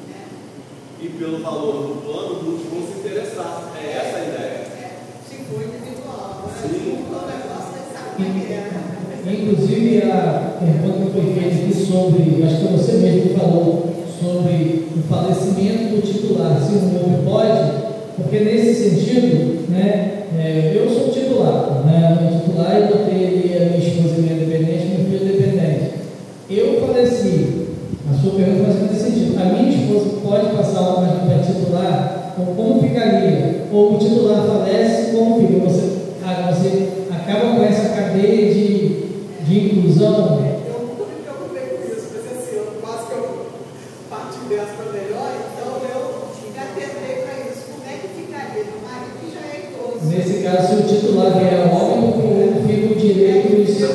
Né? E pelo valor do plano, muitos vão se interessar. É essa a ideia. Se for individual, agora se for o negócio, você sabe como é que é. Inclusive, a pergunta que foi feita aqui sobre, acho que você mesmo que falou, sobre o falecimento do titular, se o novo pode, porque nesse sentido, né, eu sou titular, né, meu titular, eu botei ali a minha esposa minha dependente, meu filho dependente. Eu faleci, a sua pergunta faz muito sentido, a minha esposa pode passar uma página para titular, ou como ficaria? Ou o titular falece, como fica? Você acaba com essa cadeia de inclusão. Eu nunca me preocupei com isso, mas assim, eu quase que eu parti dessa para melhor, então eu me atentei para isso. Como é que ficaria no marido que já é idoso? Nesse caso, se o titular vier óbito, fica o direito de ser. O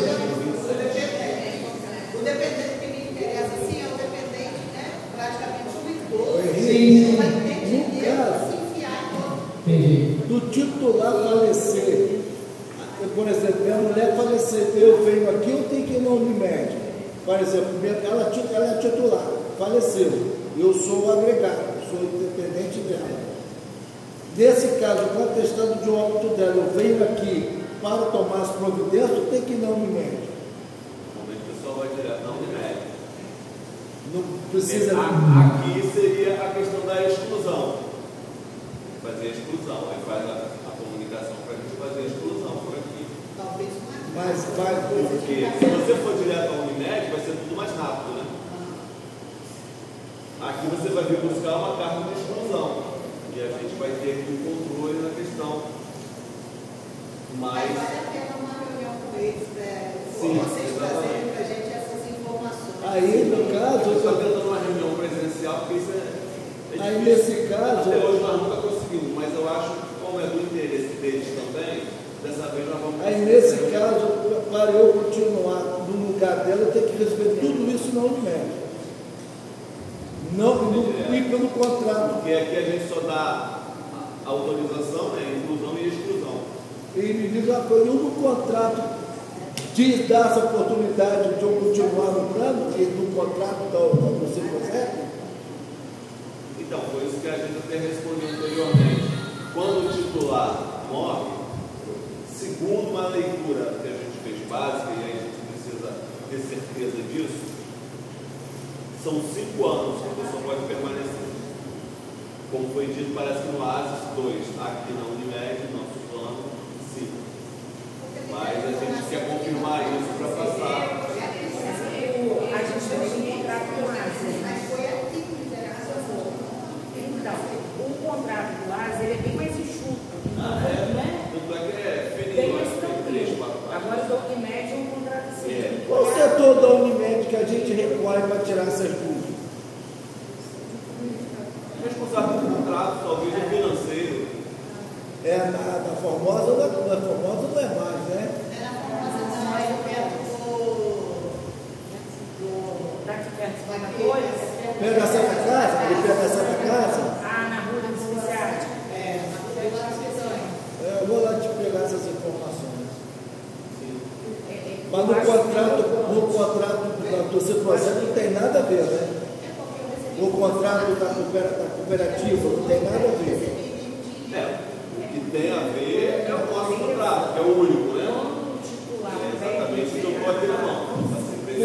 dependente que me interessa, assim, é o dependente, né? Praticamente um idoso. Sim. Vai ter dinheiro se enfiar em outro. Entendi. Do titular falecer, por exemplo, minha mulher faleceu, eu venho aqui, eu tenho que ir na Unimed. Por exemplo, ela é titular, faleceu, eu sou o agregado, sou independente dela. Nesse caso, com a questão de óbito dela, eu venho aqui para tomar as providências, eu tenho que ir na Unimed. Normalmente o pessoal vai direto na Unimed. Não precisa. Aqui seria a questão da exclusão. Fazer a exclusão, aí faz a comunicação para a gente fazer a exclusão por aqui. Talvez Mas vai. Porque se você for direto à Unimed, vai ser tudo mais rápido, né? Aqui você vai vir buscar uma carta de exclusão. E a gente vai ter aqui o controle na questão. Mas. vale a pena uma reunião com eles, Sim, vocês trazerem para a gente essas informações. Aí, no caso, eu estou tentando uma reunião presencial, porque isso é aí difícil. nesse caso. Até hoje nós nunca conseguimos, mas eu acho que, como é do interesse deles também, dessa vez nós vamos. Aí nesse caso, para eu continuar no lugar dela, eu tenho que receber tudo isso na Unimed. Não, e pelo contrato. Porque aqui a gente só dá a autorização, né, inclusão e exclusão. E me diz uma coisa, no contrato diz dar essa oportunidade de eu continuar no plano, e no contrato você consegue? Então, foi isso que a gente até respondeu anteriormente. Quando o titular morre, segundo uma leitura que a gente fez básica, e aí a gente precisa ter certeza disso, são 5 anos que a pessoa pode permanecer. Como foi dito, parece que no ASIS 2, aqui na Unimed, nosso plano, 5. a gente quer confirmar isso para passar. A gente fez um contrato com o ASA. Mas foi aqui que fizeram essa coisa. Então, o contrato do ASA ele é bem mais enxuto. Ah, é? Não é? Tanto é que é Bem ferido, mais acho que tem 3, tranquilo. 4 Agora, o da Unimed é um contrato assim. É. Qual o setor da Unimed que a gente recorre para tirar essas dúvidas? O responsável do contrato, talvez o financeiro. É da Formosa ou da Formosa não é mais, né? Era a famosa não, perto Daqui perto vai na coisa. Perto da Santa Casa? Ali perto da Santa Casa? Ah, na rua dos especiais. Eu vou lá te pegar essas informações. Mas no contrato da torcida projeto não tem nada a ver, né? No contrato da cooperativa não tem nada a ver. O que tem a ver é o nosso contrato, que é o único, né? É exatamente o que eu estou afirmando. Porque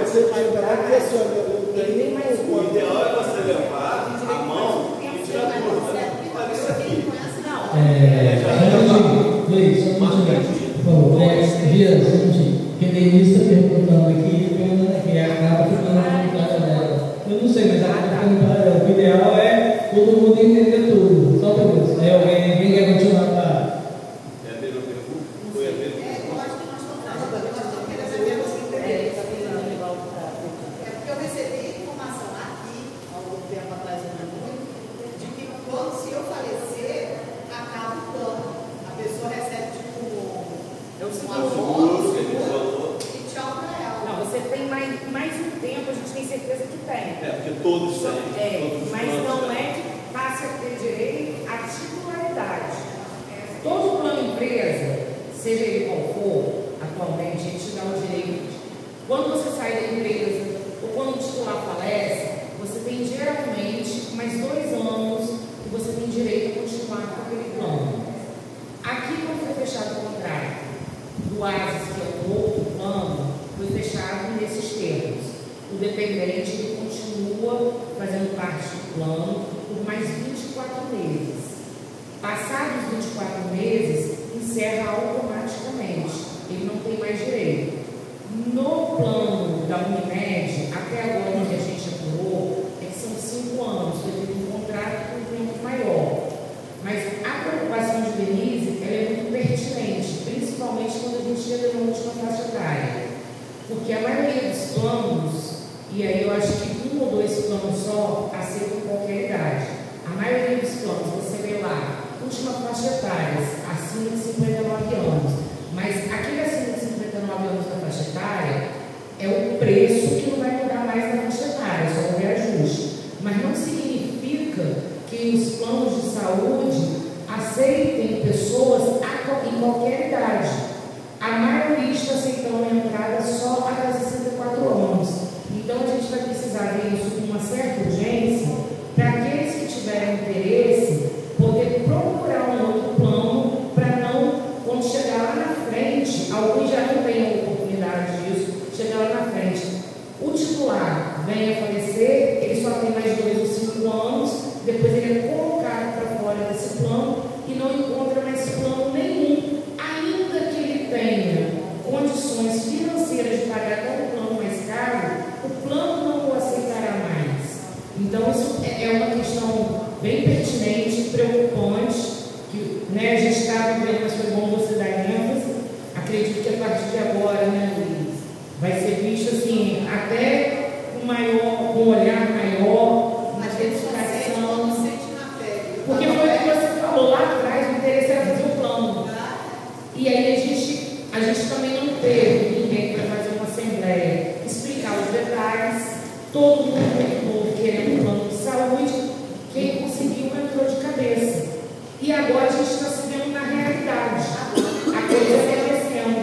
você chega lá e diz assim, olha, eu tenho O ideal é você levar a mão e tirar a dúvida. Olha isso aqui. Luiz, só um minutinho, por favor. Dias, só um minutinho. Porque a Denise está perguntando aqui, acaba ficando na cara dela. Eu não sei, mas ela está ficando para ela. O ideal é todo mundo entender tudo. Só para Deus. Aí alguém quer continuar para. É a mesma pergunta? Foi a mesma pergunta? eu acho que nós estamos falando, eu acho que eles devemos entender. É porque eu recebi informação aqui, há algum tempo atrás, de que quando, se eu falecer, acaba o plano. A pessoa recebe tipo É o um segundo. Seguro, que a gente falou. e tchau para ela. Não, você tem mais um tempo, a gente tem certeza que tem. É, porque todos têm. Todos os Mas planos não têm. é que passe a ter direito à titularidade. Todo plano empresa, seja ele qual for, atualmente, ele te dá o direito. Quando você sai da empresa, ou quando o titular falece, você tem geralmente mais 2 anos que você tem direito a continuar com aquele plano. Aqui, quando foi fechado o contrato do ASIS, que é o outro plano, foi fechado nesses termos. O dependente ele continua fazendo parte do plano por mais 24 meses. Passados 24 meses, encerra automaticamente. Ele não tem mais direito. No plano da Unimed, até agora onde a gente apurou, é que são 5 anos, devido a um contrato com um tempo maior. Mas a preocupação de Denise ela é muito pertinente, principalmente quando a gente chega na última faixa etária. Porque a maioria dos planos, e aí eu acho que 1 ou 2 planos só aceitam qualquer idade. A maioria dos planos, você vê lá, última faixa etária, acima de 59 anos. Mas aquele acima de 59 anos da faixa etária é o preço que não vai mudar mais na faixa etária, só houver ajuste. Mas não significa que os planos de saúde aceitem pessoas em qualquer idade. A maioria está aceitando a entrada só até 64 anos. Então a gente vai precisar ver isso com uma certa urgência para aqueles que tiverem interesse poder procurar um outro plano para não, quando chegar lá na frente, alguns já não tenham oportunidade disso, chegar lá na frente, o titular venha a falecer, ele só tem mais 2 ou 5 anos, depois ele é colocado para fora desse plano e não encontra mais plano nenhum, ainda que ele tenha condições financeiras de pagar até um plano mais caro, o plano não o aceitará mais. Então isso é uma questão bem pertinente, preocupante, que a gente está vivendo, mas foi bom você dar ênfase. Acredito que a partir de agora, Luiz, vai ser visto assim, até um olhar maior na dedicação. Porque foi o que você falou lá atrás, o interesse era fazer um plano. E aí a gente também não teve ninguém para fazer uma assembleia, explicar os detalhes, todo mundo querendo um plano de saúde, quem conseguiu entrou de cabeça. E agora a gente está se vendo na realidade. A coisa está crescendo.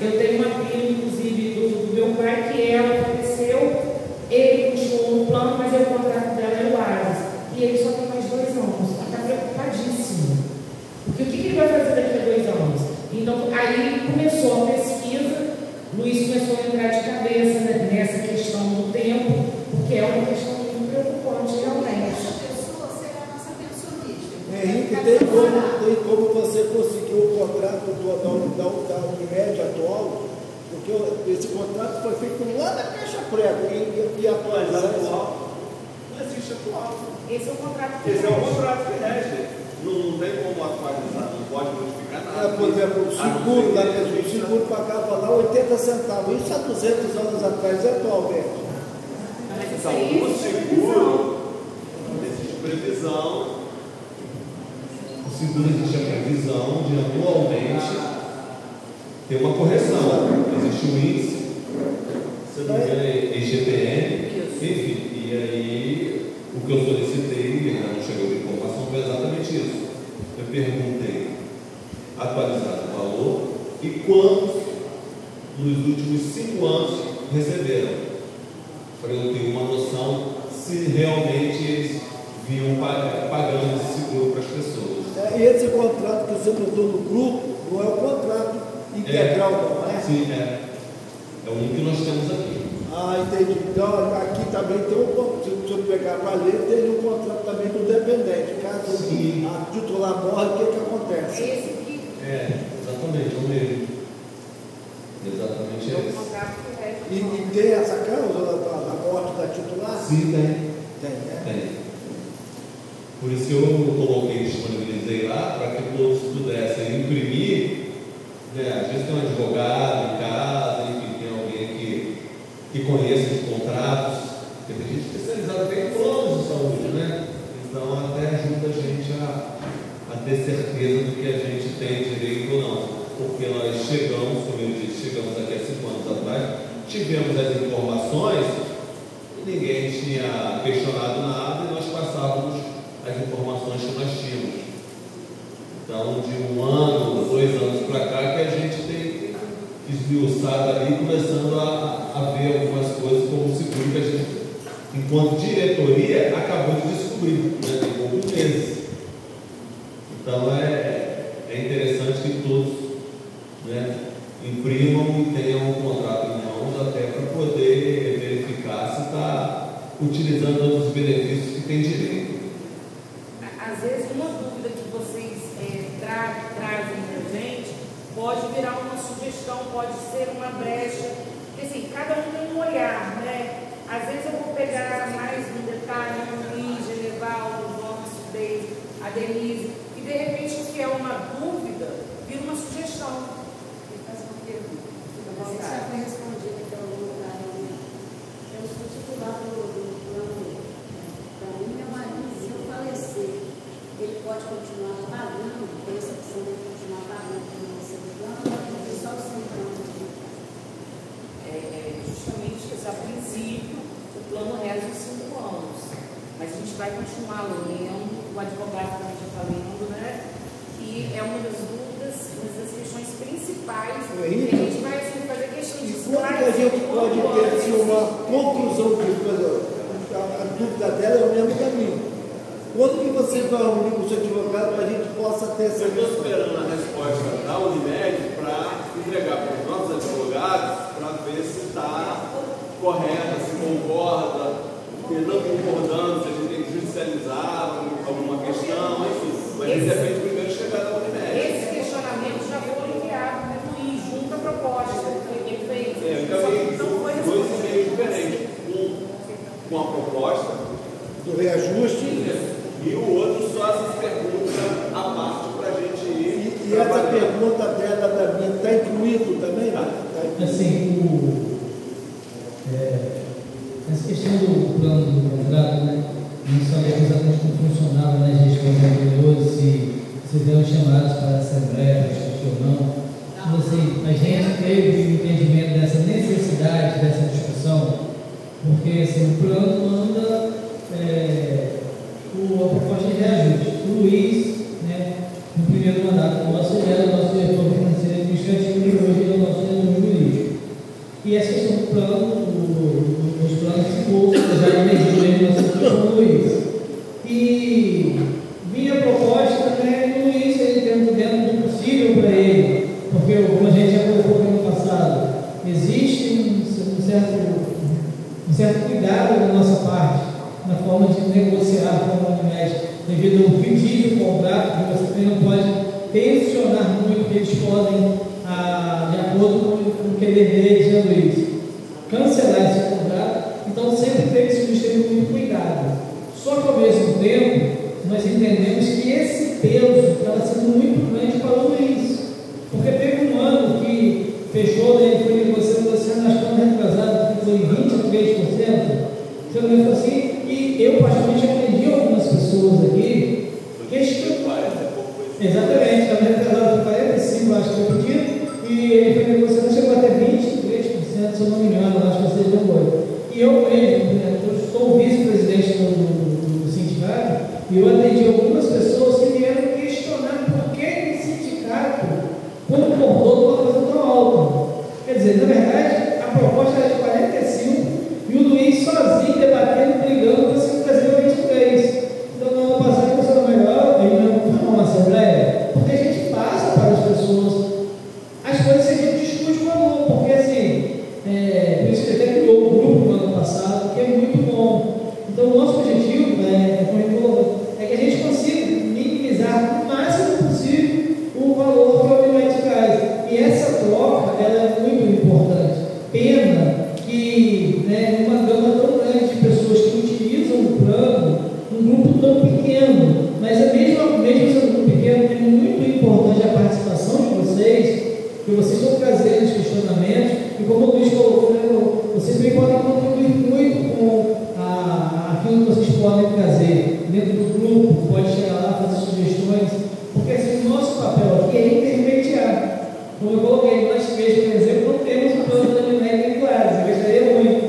Eu tenho uma prima, inclusive, do meu pai, que ela faleceu, ele continuou no plano, mas o contrato dela é o ASIS. E ele só tem mais 2 anos. Está preocupadíssimo. Porque o que ele vai fazer daqui a 2 anos? Então, aí começou a pesquisa, Luiz começou a entrar de cabeça nessa questão do tempo, porque é uma questão muito preocupante, realmente. Essa pessoa será a nossa pensionista. Henrique, tem como você conseguiu o contrato da Unimed atual, porque esse contrato foi feito lá na Caixa Preta e atualizado. Não existe atual. Esse é o contrato que Esse é o contrato que rege. Não tem como atualizar, não pode modificar nada. Por exemplo, o seguro da pessoa, o seguro pagava lá 80 centavos. Isso há 200 anos atrás, é atualmente. Mas isso Então, aí o existe seguro, existe previsão. O seguro existe a previsão de anualmente ter uma correção. Existe um índice, se não me engano, é IGPM, enfim, e aí o que eu solicitei, ainda não chegou de informação, foi exatamente isso. Eu perguntei atualizado o valor e quantos nos últimos 5 anos receberam, para eu ter uma noção se realmente eles vinham pagando esse seguro para as pessoas. E esse contrato que você botou no grupo não é o contrato integral, não é? Sim, é. É o único que nós temos aqui. Ah, entendi. Então, aqui também tem se eu pegar para ler, tem um contrato também do dependente. Caso a titular morre, o que acontece? É esse aqui. Exatamente, é o mesmo. Exatamente É o esse. contrato que rege. E tem essa cláusula da morte da titular? Sim, tem. Tem, né? Tem. Por isso eu coloquei, disponibilizei lá, para que todos pudessem imprimir. Né? Às vezes tem um advogado em casa, enfim, tem alguém que conheça os contratos, porque tem gente especializada até em planos de saúde, né? Então até ajuda a gente a ter certeza do que a gente tem direito ou não. Porque nós chegamos, como eu disse, chegamos aqui há 5 anos atrás, tivemos as informações e ninguém tinha questionado nada e nós passávamos as informações que nós tínhamos. Então, de 1 ano, 2 anos para cá, que a gente tem esmiuçado ali, começando a ver algumas coisas como o seguro que a gente, enquanto diretoria, acabou de descobrir, né? Tem poucos meses. Então, é interessante que todos, né, imprimam e tenham um contrato em mãos até para poder verificar se está utilizando todos os benefícios que tem direito. Às vezes, uma dúvida que vocês trazem para a gente pode virar uma sugestão, pode ser uma brecha, porque assim, cada um tem um olhar, né? Às vezes eu vou pegar mais um detalhe, um Luiz, Genevaldo, o Vamos, a Denise, e de repente o que é uma dúvida vira uma sugestão. Eu faço uma pergunta. Você já foi respondida pelo lugar. Eu sou titular do plano. Para mim, meu marido, se eu falecer, ele pode continuar pagando, tem essa opção de continuar pagando para você do plano, ou só os 5 anos de Justamente isso, a princípio, o plano reza os 5 anos, mas a gente vai continuar lendo, o advogado também já está lendo, né? E é uma das dúvidas, uma das questões principais, que a gente vai assim, fazer questão de Quando a gente pode ter assim, uma conclusão disso? A dúvida dela é o mesmo caminho. Quando que você vai unir com o seu advogado para a gente possa ter essa Eu estou esperando a resposta da Unimed para entregar para os nossos advogados para ver se está correta, se concorda, se não concordando, se a gente tem que judicializar alguma questão, enfim. Mas isso é feito primeiro chegar da Unimed. Esse questionamento já foi enviado para o Luiz, junto à proposta que ele fez. Eu também dois e-mails diferentes. Com a proposta do reajuste e o outro só essas perguntas à parte para a gente ir. E essa pergunta dela da minha está incluído também? Tá incluído. Assim, essa questão do plano do contrato, né? Não sabia exatamente como funcionava nas gestões anteriores, se eram chamados para a Assembleia, ou não. Então, assim, a gente teve o entendimento dessa necessidade, dessa discussão, porque assim, o plano manda a proposta de reajuste. O Luiz, né, no primeiro mandato nosso, ele era o nosso diretor financeiro e administrativo e hoje ele é o nosso diretor jurídico. E essa questão do plano, os planos ficou já emergiu ele na situação do Luiz. E minha proposta, né, o Luiz, ele dentro do possível para ele, porque como a gente já colocou no ano passado, existe um certo cuidado da nossa parte na forma de negociar com a Unimed, devido ao pedido do contrato, que você também não pode tensionar muito que eles podem, de acordo com o que ele dizia Luiz, cancelar esse contrato. Então sempre tem que ter muito cuidado. Só que ao mesmo tempo, nós entendemos que esse peso estava sendo muito grande para o Luiz. Porque teve um ano que fechou, né, foi negociando, acho que ano retrasado, que foi 23%, se eu não me engano assim, e eu particularmente aprendi algumas pessoas aqui, exatamente, ano retrasado foi 45%, acho que eu pedi, e ele foi negociando, chegou até 23%, se eu não me engano, acho que vocês não foi. E eu mesmo, eu sou vice-presidente do sindicato, e eu atendi algumas pessoas que vieram questionar por que o sindicato concordou com uma coisa tão alta. Quer dizer, na verdade, a proposta era de 45 e o Luiz sozinho debatendo, brigando, conseguiu trazer para 23. Então, no ano passado, pensando melhor, aí não vamos formar uma assembleia, porque a gente passa para as pessoas as coisas que a gente discute com amor, porque assim, por isso que até criou um grupo no ano passado, que é muito bom. Então, o nosso objetivo, é que a gente consiga minimizar o máximo possível o valor que o Unimed traz. E essa troca, ela é muito importante. Pena que, uma gama tão grande de pessoas que utilizam o plano, um grupo tão pequeno, mas mesmo sendo um grupo pequeno, é muito importante a participação de vocês, que vocês vão trazer os questionamentos, e como o Luiz colocou, vocês também podem contribuir muito com aquilo que vocês podem trazer dentro do grupo, pode chegar lá, fazer sugestões, porque assim, o nosso papel aqui é intermediar. Como eu coloquei, nós mesmos, por exemplo, não temos um plano de Unimed em claro, você gostaria muito.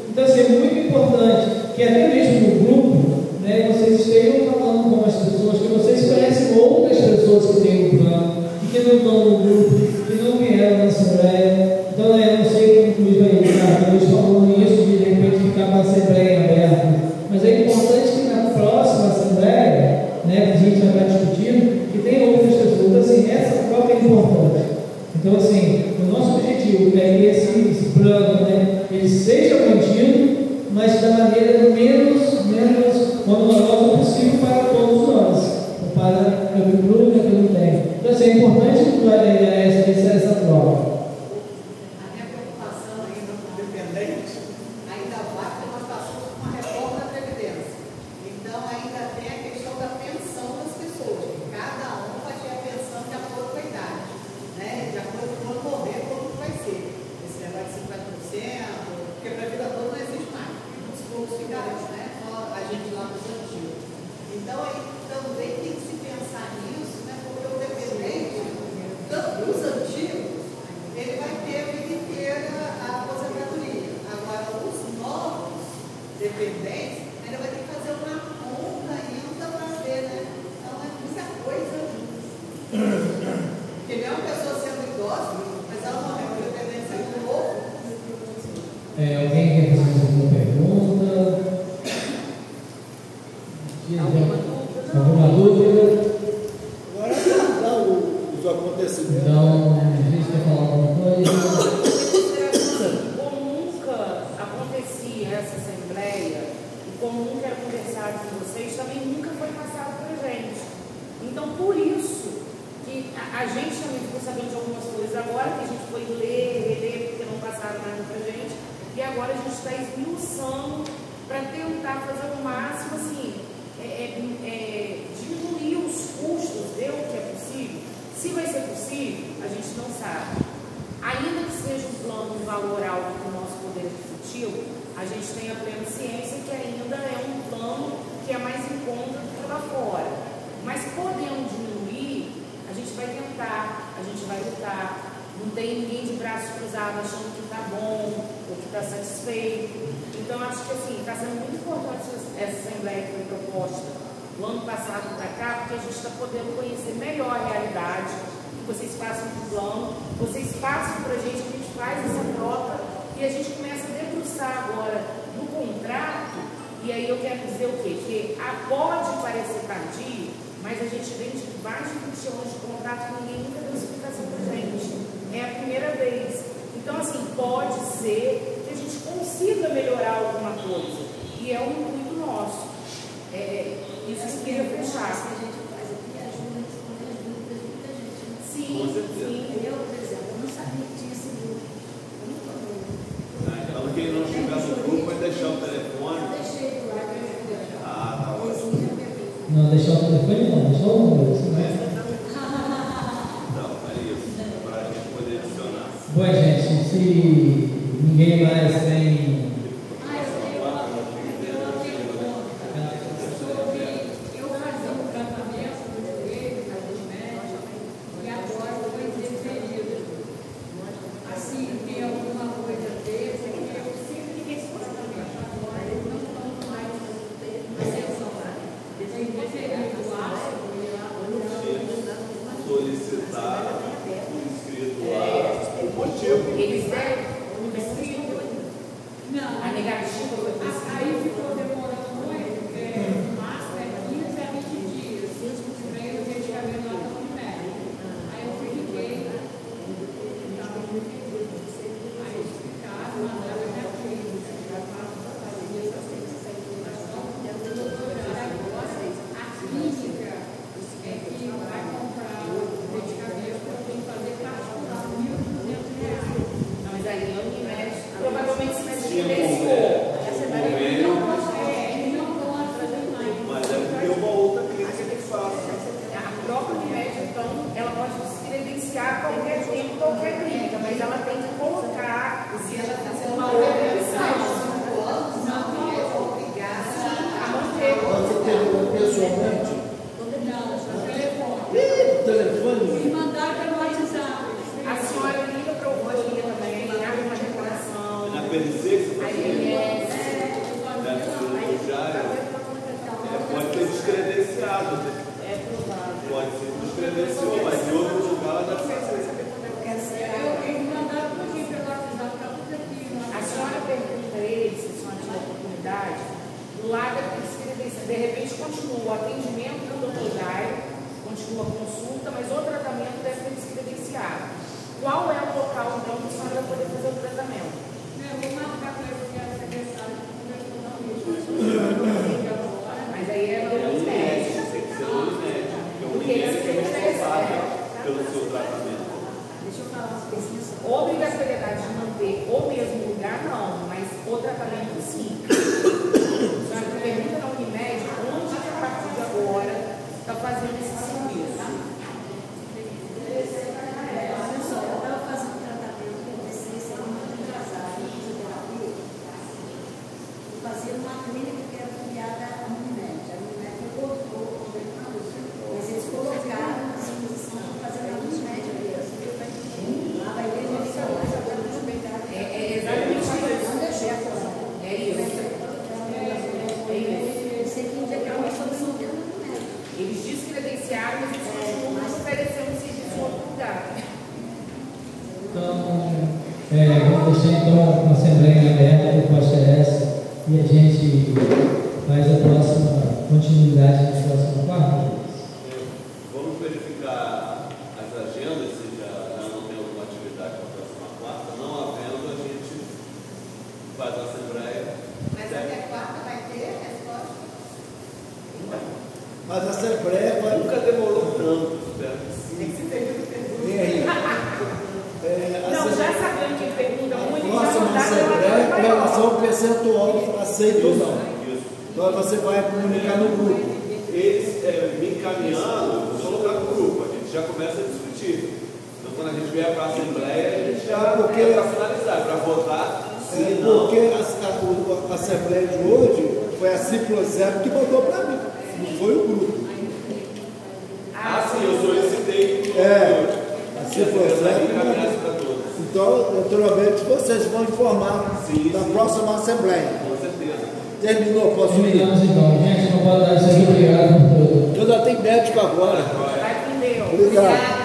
Então, assim, é muito importante que até mesmo no grupo, vocês estejam falando com as pessoas, que vocês conhecem outras pessoas que têm um plano, e que não estão no grupo, que não vieram na Assembleia. Então, eu não sei como o Luiz vai entrar, o Luiz falou nisso, de repente ficar com a Assembleia aberta. Mas é importante que na próxima Assembleia, que a gente vai estar discutindo, que tenha outras pessoas. Então, assim, essa troca é importante. Então, assim, o nosso objetivo é que esse plano, ele seja mantido, mas da maneira menos onerosa possível para todos nós, para o grupo que não tem. Então, assim, é importante essa troca. A minha preocupação ainda com o dependente ainda vai ter uma situação com uma reforma da Previdência. Então, ainda tem a questão da pensão das pessoas. Cada um vai ter a pensão de acordo com a idade, de acordo com quando morrer, como vai ser. Esse negócio de 50%, porque para a vida toda não existe mais. Os poucos ficarão, só a gente lá nos antigos. Então, aí também tem que se pensar nisso, porque o dependente, tanto dos antigos, ele vai ter a vida inteira a aposentadoria. Agora, os novos dependentes ainda vai ter que fazer uma conta ainda para ver, Então, é muita coisa. Porque mesmo a pessoa sendo idosa, mas ela morreu com dependência de novo. Alguém quer fazer alguma pergunta? Alguma dúvida? Agora aguardar os acontecimentos. Então, a gente quer falar alguma coisa? Como nunca acontecia essa assembleia, e como nunca era conversado com vocês, também nunca foi passado para a gente. Então, por isso que a gente também ficou sabendo de algumas coisas agora, que a gente foi ler, reler, porque não passaram nada para a gente, e agora a gente está esmiuçando para tentar fazer o máximo, assim, diminuir os custos, ver o que é possível. Se vai ser possível, a gente não sabe. Ainda que seja um plano de valor alto do nosso poder aquisitivo, a gente tem a plena ciência que ainda é um plano que é mais em conta do que lá fora. Mas podendo diminuir, a gente vai tentar, a gente vai lutar. Não tem ninguém de braços cruzados achando que está bom ou que está satisfeito. Então, acho que assim, está sendo muito importante essa assembleia que foi proposta do ano passado para cá, porque a gente está podendo conhecer melhor a realidade, que vocês façam um plano, vocês passam para a gente faz essa troca e a gente começa a debruçar agora no contrato. E aí eu quero dizer o quê? Que pode parecer tardio, mas a gente vem de mais de 20 anos de contrato que ninguém nunca deu explicação para a gente. É a primeira vez. Então, assim, pode ser que a gente consiga melhorar alguma coisa. E é um intuito nosso. Isso que eu queria fechar. Que a gente faz aqui ajuda a responder as dúvidas de muita Não, deixar o telefone não, deixou o número. Não, é isso. Para a gente poder adicionar. Bom, gente, se ninguém mais tem. Eu fazia um tratamento do joelho, da médica, e agora foi interferido. Assim, tem alguma coisa desse, que eu sempre fiquei esse tratamento. Agora eu não tomo mais atenção. Tem interferido o ácido e Solicitar o inscrito lá o motivo. Eles deram um escrito, não. a negativa foi por escrito. Aí ficou demorando muito, porque no máximo é 15 a 20 dias. Veio o medicamento lá no médico. Aí eu fiquei. Aí explicaram, mandaram minha clínica. A clínica é que vai comprar o medicamento, eu tenho que fazer particular R$ 1.200. Não, mas aí eu me meto. Provavelmente se mexe Tinha de convênio, Não vão fazer mais. mas é porque uma outra clínica que faz. A própria Unimed, então, ela pode se credenciar a qualquer tempo, qualquer clínica, mas ela tem que colocar, se ela fizer uma outra opção, Não é obrigada a manter. Você teve pessoalmente? Não, no telefone. Telefone? E mandar pelo WhatsApp. A senhora liga para o Rodia também, abre uma declaração, Na PNC, que você a faz IMS, pode ser descredenciado. é provável. Pode ser descredenciou, mas em outro lugar ela dá para fazer. Eu mandar por aqui pelo WhatsApp, está tudo aqui. A senhora pergunta a ele, se a senhora tiver oportunidade, do lado da descredenciação, de repente continua o atendimento do Dr. Jairo, continua a consulta, mas o tratamento deve ser descredenciado. Qual é o local, então, que a senhora vai poder fazer o tratamento? Eu vou marcar para ele que era secretário de conversão da Mas aí é É no um médico. médico, tem que ser um médico, porque o Porque médico é ele responsável pelo seu tratamento. Deixa eu falar uma coisa. Obrigatoriedade de manter o mesmo lugar, não, mas o tratamento sim. A senhora pergunta na Unimed onde que a partir de agora está fazendo esse serviço. Olha só, eu estava fazendo tratamento com vocês, semana atrasada, fisioterapia. Eu fazia numa clínica que era filiada à Unimed. A Unimed me cortou, mas eles colocaram a disposição para fazer na Unimed mesmo. Lá vai ter gente que vai agora no hospital. É exatamente isso. Não deixei a coisa. É isso. É isso. Eu sei que um dia que eu estou resolvendo a Unimed. Eles descredenciaram, mas eles continuam oferecendo serviço em outro lugar. Então, vamos deixar então uma assembleia aberta, a proposta é essa, e a gente faz a próxima continuidade na próxima quarta. Vamos verificar as agendas, se já não tem alguma atividade para a próxima quarta. Não havendo, a gente faz a assembleia. Mas até quarta vai ter resposta? Mas a Assembleia vai. Nunca demorou tanto, espero que sim. Vem aí. Não, já sabendo que ele pergunta muito, já Próxima não dá Assembleia com relatório relação ao percentual aceito ou não. Isso. Então você vai comunicar no grupo. Eles me encaminhando, vou colocar no grupo, a gente já começa a discutir. Então, quando a gente vier para a Assembleia, a gente já para finalizar, para votar sim, não. Porque a Assembleia de hoje foi a Ciclo Zero que mandou para mim, não foi o grupo. Ah, sim, eu solicitei. A Ciclo Zero. Para todos. Então, naturalmente, vocês vão informar da próxima Assembleia. Com certeza. Terminou, posso ir? Terminamos então. Gente, não pode dar isso aqui. Obrigado por tudo. Eu já tenho médico agora. Vai com Deus. Obrigado.